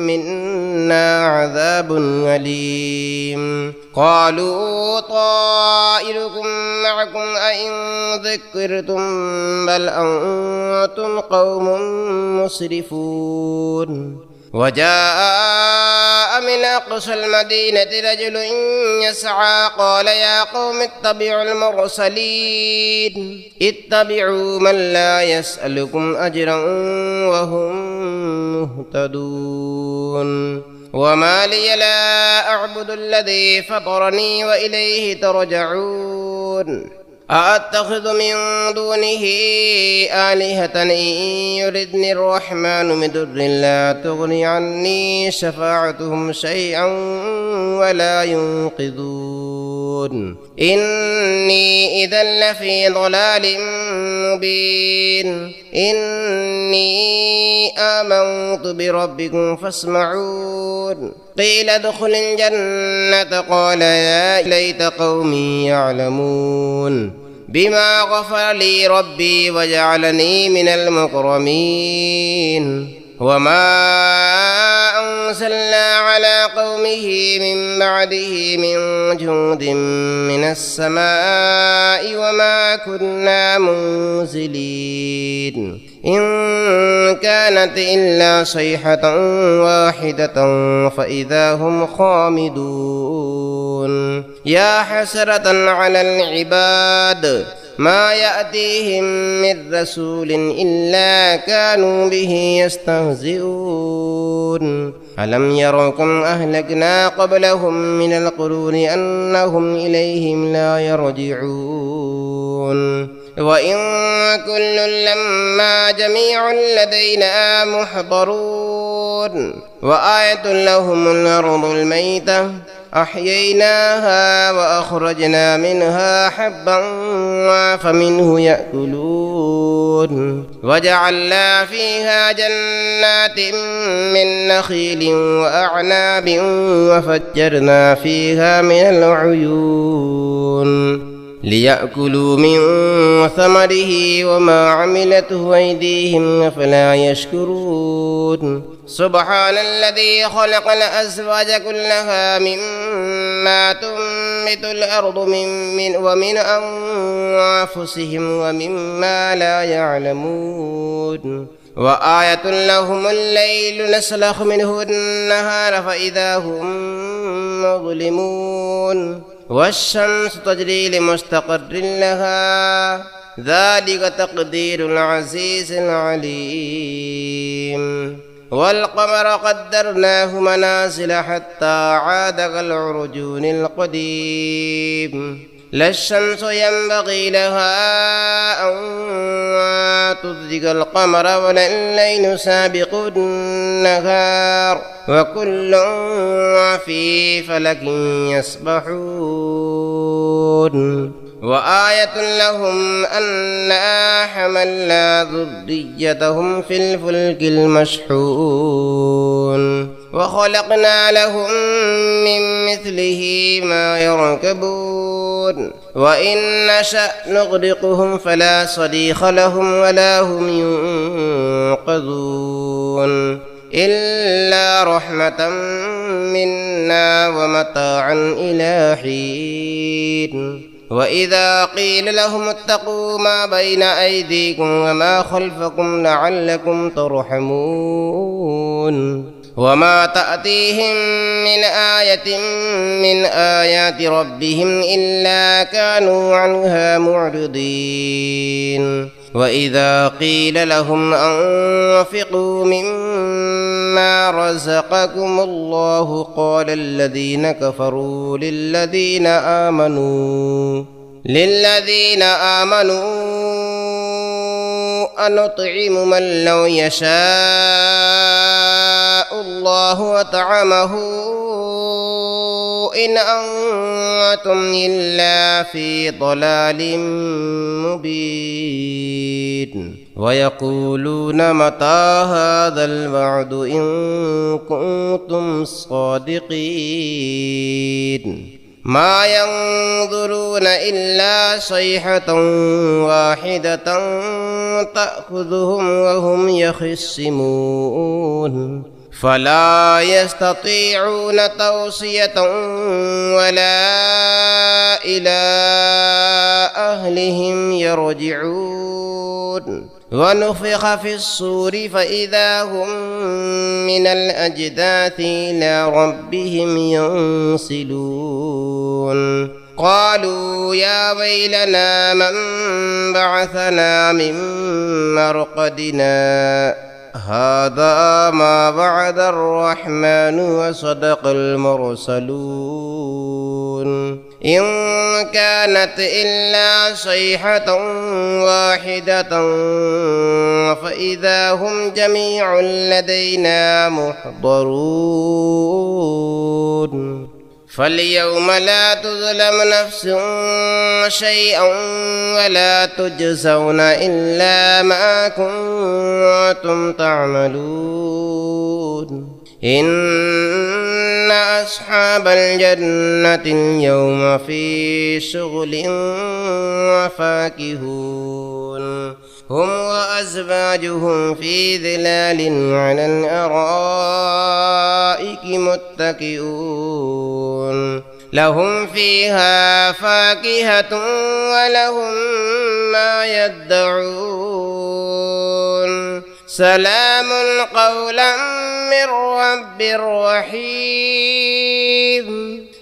S2: منا عذاب أليم قالوا طائركم معكم أئن ذكرتم بل أنتم قوم مسرفون وجاء من أقصى المدينة رجل يسعى قال يا قوم اتبعوا المرسلين اتبعوا من لا يسألكم أجرا وهم مهتدون وما لي لا أعبد الذي فطرني وإليه ترجعون أأتخذ من دونه آلهة إن يردني الرحمن بضر لا تغني عني شفاعتهم شيئا ولا ينقذون إني إذا لفي ضلال مبين إني آمنت بربكم فاسمعون قيل ادخل الجنة قال يا ليت قومي يعلمون بما غفر لي ربي وجعلني من المكرمين وما أنزلنا على قومه من بعده من جند من السماء وما كنا منزلين إن كانت إلا صيحة واحدة فإذا هم خامدون يا حسرة على العباد ما يأتيهم من رسول إلا كانوا به يستهزئون ألم يروا كم أهلكنا قبلهم من القرون أنهم إليهم لا يرجعون وإن كل لما جميع لدينا محضرون وآية لهم الأرض الميتة أحييناها وأخرجنا منها حبا فمنه يأكلون وجعلنا فيها جنات من نخيل وأعناب وفجرنا فيها من العيون ليأكلوا من ثمره وما عملته أيديهم أفلا يشكرون سبحان الذي خلق الأزواج كلها مما تنبت الأرض ومن أنفسهم ومما لا يعلمون وآية لهم الليل نسلخ منه النهار فإذا هم مظلمون والشمس تجري لمستقر لها ذلك تقدير العزيز العليم والقمر قدرناه منازل حتى عاد كالعرجون القديم لا الشمس ينبغي لها أن تدرك القمر ولا الليل سابق النهار وكل في فلك يسبحون وآية لهم أنا حملنا ذريتهم في الفلك المشحون وخلقنا لهم من مثله ما يركبون وإن نشأ نغرقهم فلا صريخ لهم ولا هم ينقذون إلا رحمة منا ومتاعا إلى حين وإذا قيل لهم اتقوا ما بين أيديكم وما خلفكم لعلكم ترحمون وما تأتيهم من آية من آيات ربهم إلا كانوا عنها معرضين وإذا قيل لهم أنفقوا مما رزقكم الله قال الذين كفروا للذين آمنوا أنطعم من لو يشاء الله وطعمه إن أنتم إلا في ضلال مبين ويقولون متى هذا الوعد إن كنتم صادقين ما ينظرون إلا صيحة واحدة تأخذهم وهم يخصمون فلا يستطيعون توصية ولا إلى أهلهم يرجعون ونفخ في الصور فإذا هم من الأجداث إلى ربهم ينسلون قالوا يا ويلنا من بعثنا من مرقدنا هذا ما وعد الرحمن وصدق المرسلون إن كانت إلا صيحة واحدة فإذا هم جميع لدينا محضرون فاليوم لا تظلم نفس شيئا ولا تجزون إلا ما كنتم تعملون إن أصحاب الجنة اليوم في شغل وفاكهون هم وأزواجهم في ظلال على الأرائك متكئون لهم فيها فاكهة ولهم ما يدعون سلام قولا من رب رحيم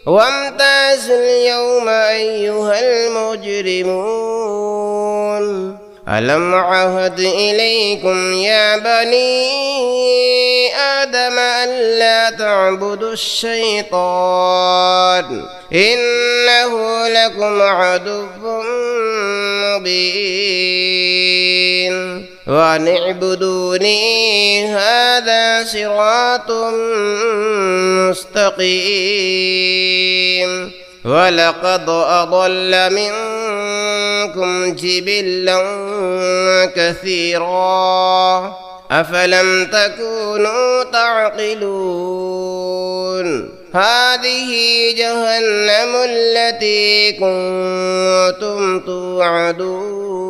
S2: وامتازوا اليوم أيها المجرمون ألم عهد إليكم يا بني آدم ألا تعبدوا الشيطان إنه لكم عدو مبين وأن اعبدوني هذا صراط مستقيم ولقد أضل منكم جبلا كثيرا أفلم تكونوا تعقلون هذه جهنم التي كنتم توعدون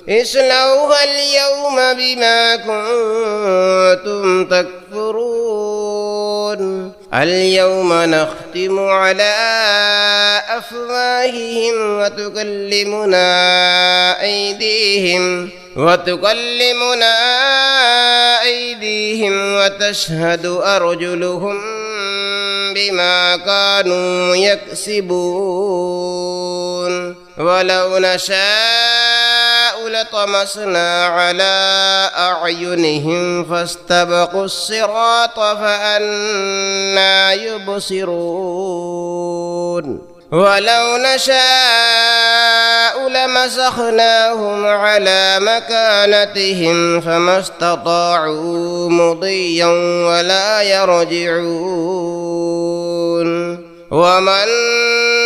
S2: اصلوها اليوم بما كنتم تكفرون اليوم نختم على أفواههم وتكلمنا أيديهم وتشهد أرجلهم بما كانوا يكسبون ولو نشاء لطمسنا على أعينهم فاستبقوا الصراط فأنى يبصرون ولو نشاء لمسخناهم على مكانتهم فما استطاعوا مضيا ولا يرجعون ومن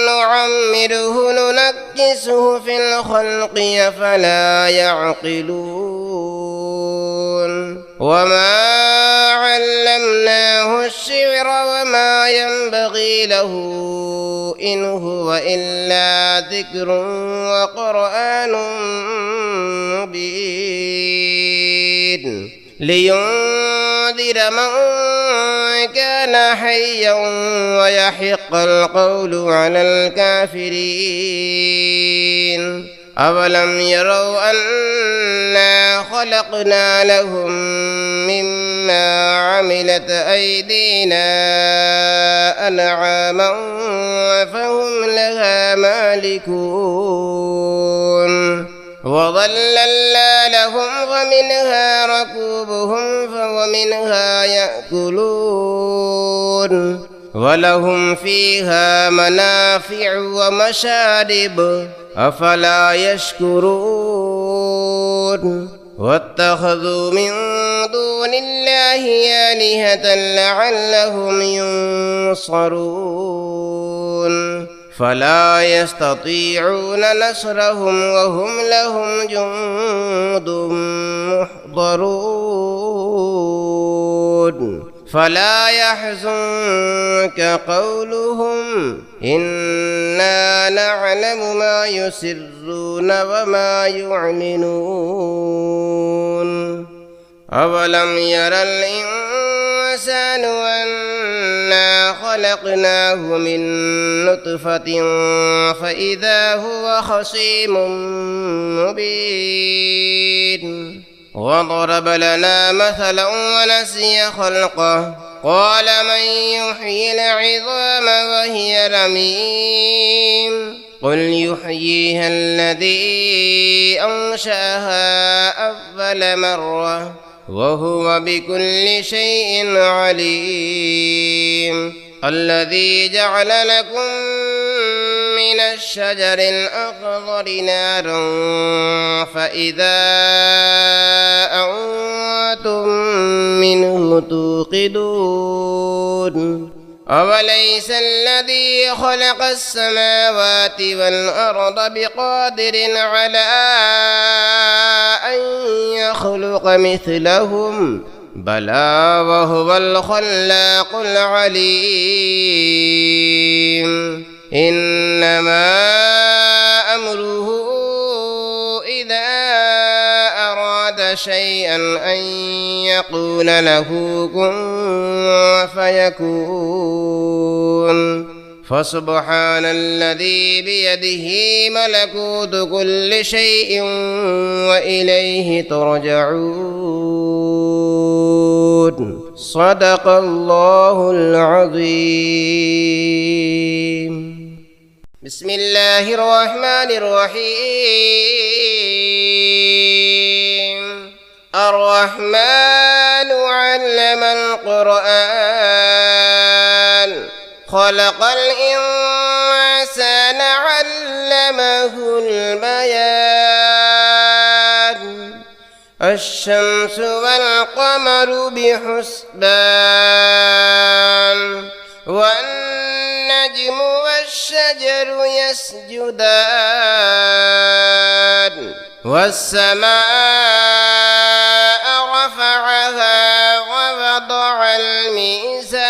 S2: نعمره ننكسه في الخلق أفلا يعقلون وما علمناه الشعر وما ينبغي له إن هو إلا ذكر وقرآن مبين لينذر من كان حيا ويحق القول على الكافرين أولم يروا أنا خلقنا لهم مما عملت أيدينا أنعاما فهم لها مالكون وظللنا لهم ومنها ركوبهم ومنها يأكلون ولهم فيها منافع ومشارب أفلا يشكرون واتخذوا من دون الله آلهة لعلهم ينصرون فلا يستطيعون نصرهم وهم لهم جند محضرون فلا يحزنك قولهم إنا نعلم ما يسرون وما يعلنون أولم ير الإنسان أنا خلقناه من نطفة فإذا هو خصيم مبين وضرب لنا مثلا ونسي خلقه قال من يحيي العظام وهي رميم قل يحييها الذي أنشأها أول مرة وهو بكل شيء عليم الذي جعل لكم من الشجر الأخضر نارا فإذا أنتم منه توقدون أوليس الذي خلق السماوات والأرض بقادر على أن يخلق مثلهم بلى وهو الخلاق العليم إنما أمره إذا أراد شيئا أن يقول له كن فيكون فسبحان الذي بيده ملكوت كل شيء وإليه ترجعون صدق الله العظيم بسم الله الرحمن الرحيم الرحمن علم القرآن خلق الإنسان علمه البيان الشمس والقمر بحسبان يسجدان والسماء رفعها ووضع الميزان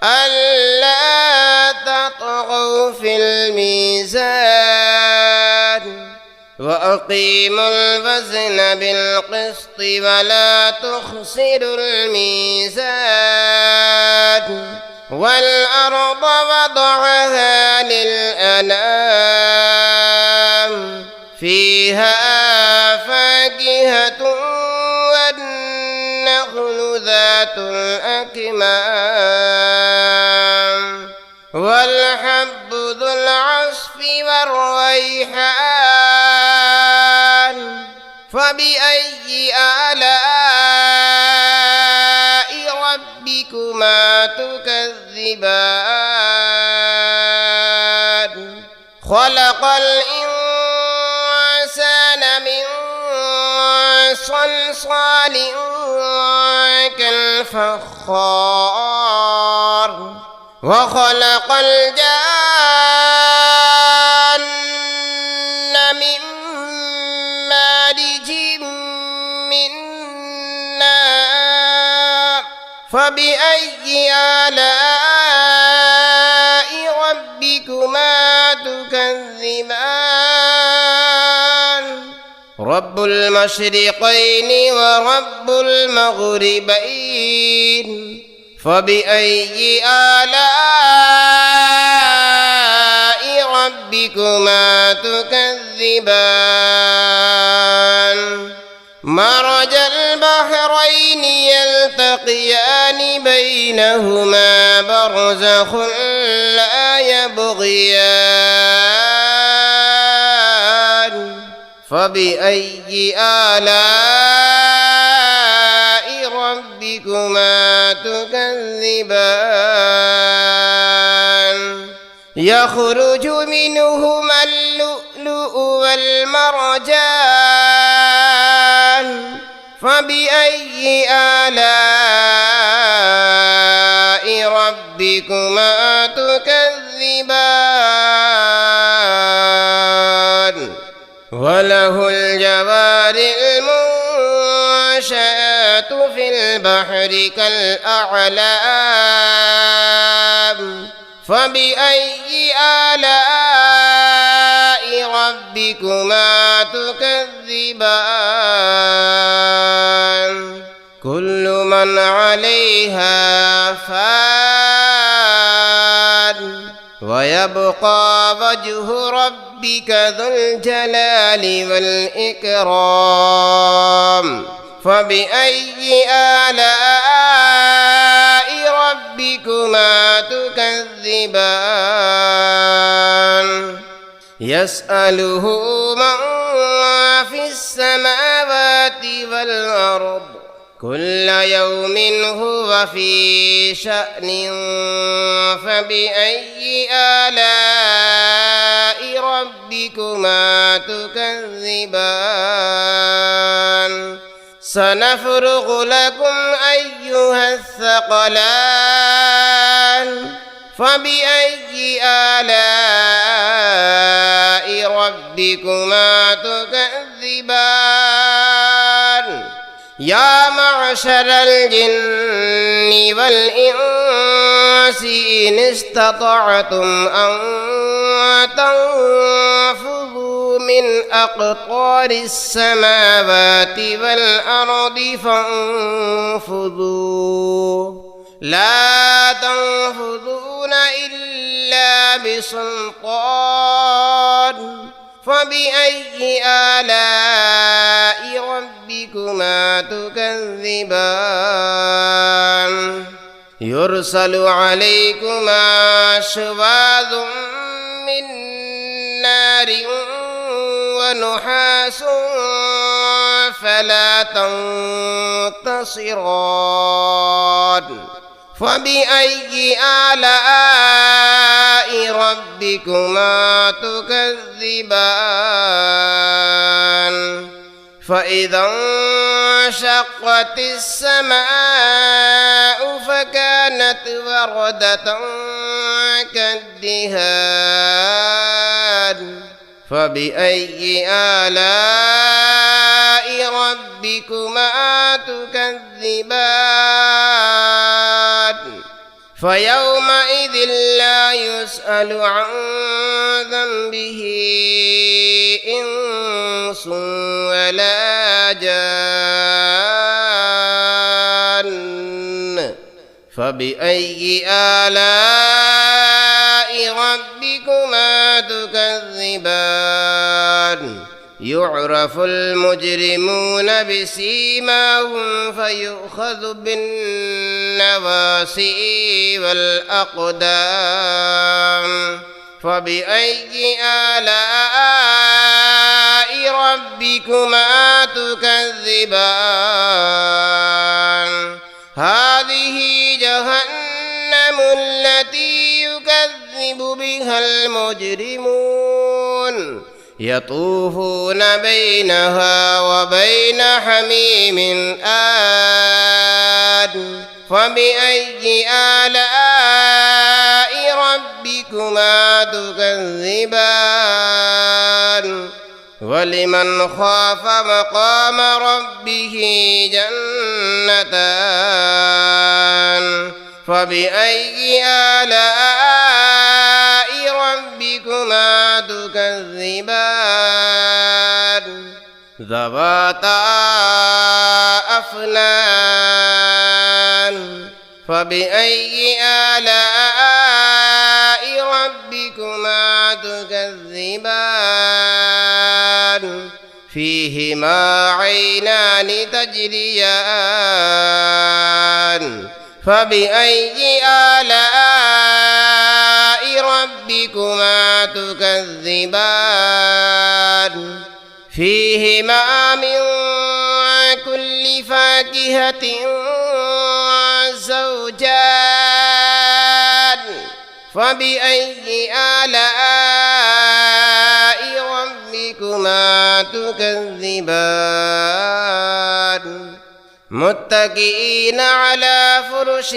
S2: ألا تطغوا في الميزان وأقيموا الوزن بالقسط ولا تخسروا الميزان والأرض وضعها للأنام فيها فاكهة والنخل ذات الأكمام والحب ذو العصف والريحان فبأي آلاء ربكما تكذبان خلق الإنسان من صلصال كالفخار وخلق الجان من مارج من نار فبأي آلاء ربكما تكذبان رب المشرقين ورب المغربين فبأي آلاء ربكما تكذبان مرج البحرين يلتقيان بينهما برزخ لا يبغيان فبأي آلاء ربكما تكذبان يخرج منهما اللؤلؤ والمرجان فبأي آلاء ربكما تكذبان وله الجوار المنشآت في البحر كالأعلام فبأي آلاء ربكما تكذبان كل من عليها فان ويبقى وجه ربك ذو الجلال والإكرام فبأي آلاء ربكما تكذبان يسأله من في السماوات والأرض كل يوم هو في شأن فبأي آلاء ربكما تكذبان سنفرغ لكم أيها الثقلان فبأي آلاء ربكما تكذبان يا معشر الجن والإنس إن استطعتم أن تنفذوا من أقطار السماوات والأرض فانفذوا لا تنفذون إلا بسلطان فبأي آلاء ربكما تكذبان يرسل عليكما شواظ من نار ونحاس فلا تنتصران فبأي آلاء ربكما تكذبان فإذا انشقت السماء فكانت وردة كالدهان فبأي آلاء ربكما تكذبان فيومئذ لا يسأل عن ذنبه إنس ولا جان فبأي آلاء ربكما تكذبان يعرف المجرمون بسيماهم فيؤخذ بالنواصي والأقدام فبأي آلاء ربكما تكذبان هذه جهنم التي يكذب بها المجرمون يطوفون بينها وبين حميم آن فبأي آلاء ربكما تكذبان ولمن خاف مقام ربه جنتان فبأي آلاء ربكما تكذبان ذواتا أفنان فبأي آلاء ربكما تكذبان فيهما عينان تجريان فبأي آلاء ربكما تكذبان فيهما من كل فاكهة زوجان فبأي آلاء ربكما تكذبان متكئين على فرش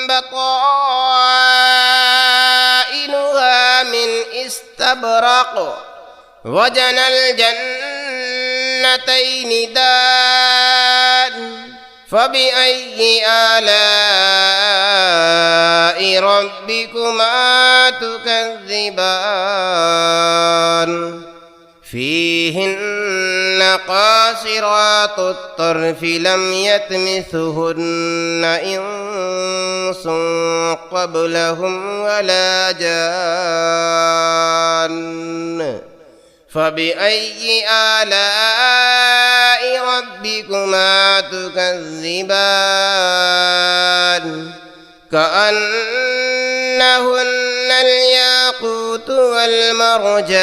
S2: بطائنها من استبرق وجنى الجنتين دان فبأي آلاء ربكما تكذبان فيهن قاصرات الطرف لم يطمثهن إنس قبلهم ولا جان فبأي آلاء ربكما تكذبان كأنهن الياقوت والمرجان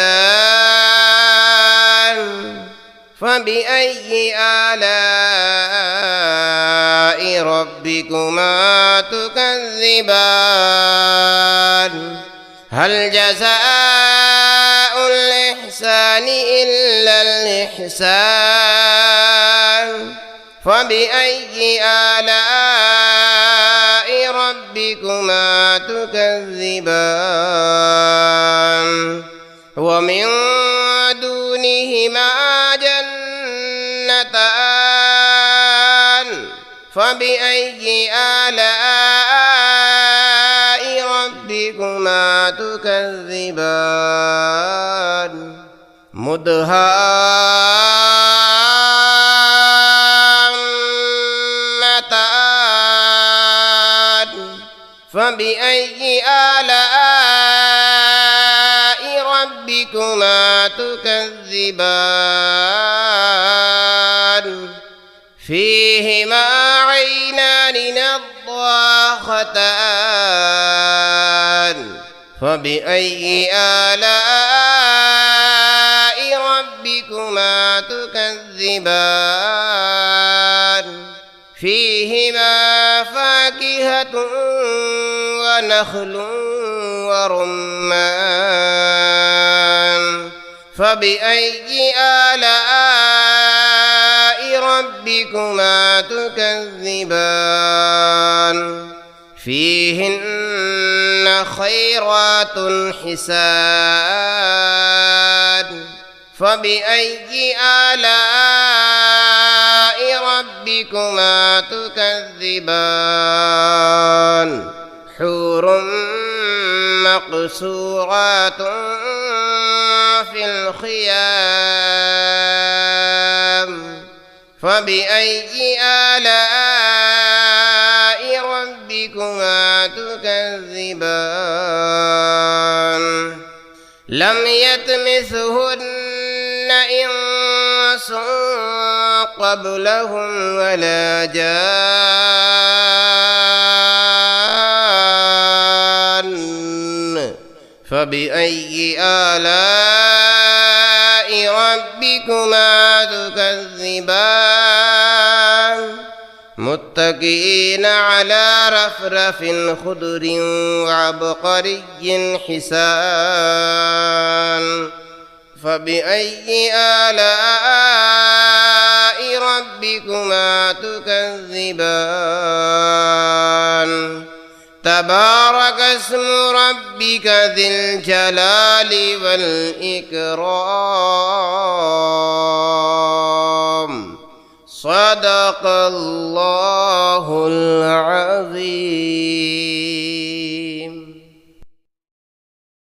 S2: فبأي آلاء ربكما تكذبان هل جزاء الإحسان إلا الإحسان فبأي آلاء ربكما تكذبان ومن دونهما جنتان فبأي آلاء ربكما تكذبان مدهامتان فبأي آلاء ربكما تكذبان فيهما عينان نضاختان فبأي آلاء ربكما تكذبان فيهما فاكهة ونخل ورمان فبأي آلاء ربكما تكذبان فيهن خيرات حسان فبأي آلاء ربكما تكذبان حور مقصورات في الخيام فبأي آلاء ربكما تكذبان لم يطمثهن إنس قبلهم ولا جان فبأي آلاء ربكما تكذبان متكئين على رفرف خضر وعبقري حسان فبأي آلاء ربكما تكذبان تبارك اسم ربك ذي الجلال والإكرام صدق الله العظيم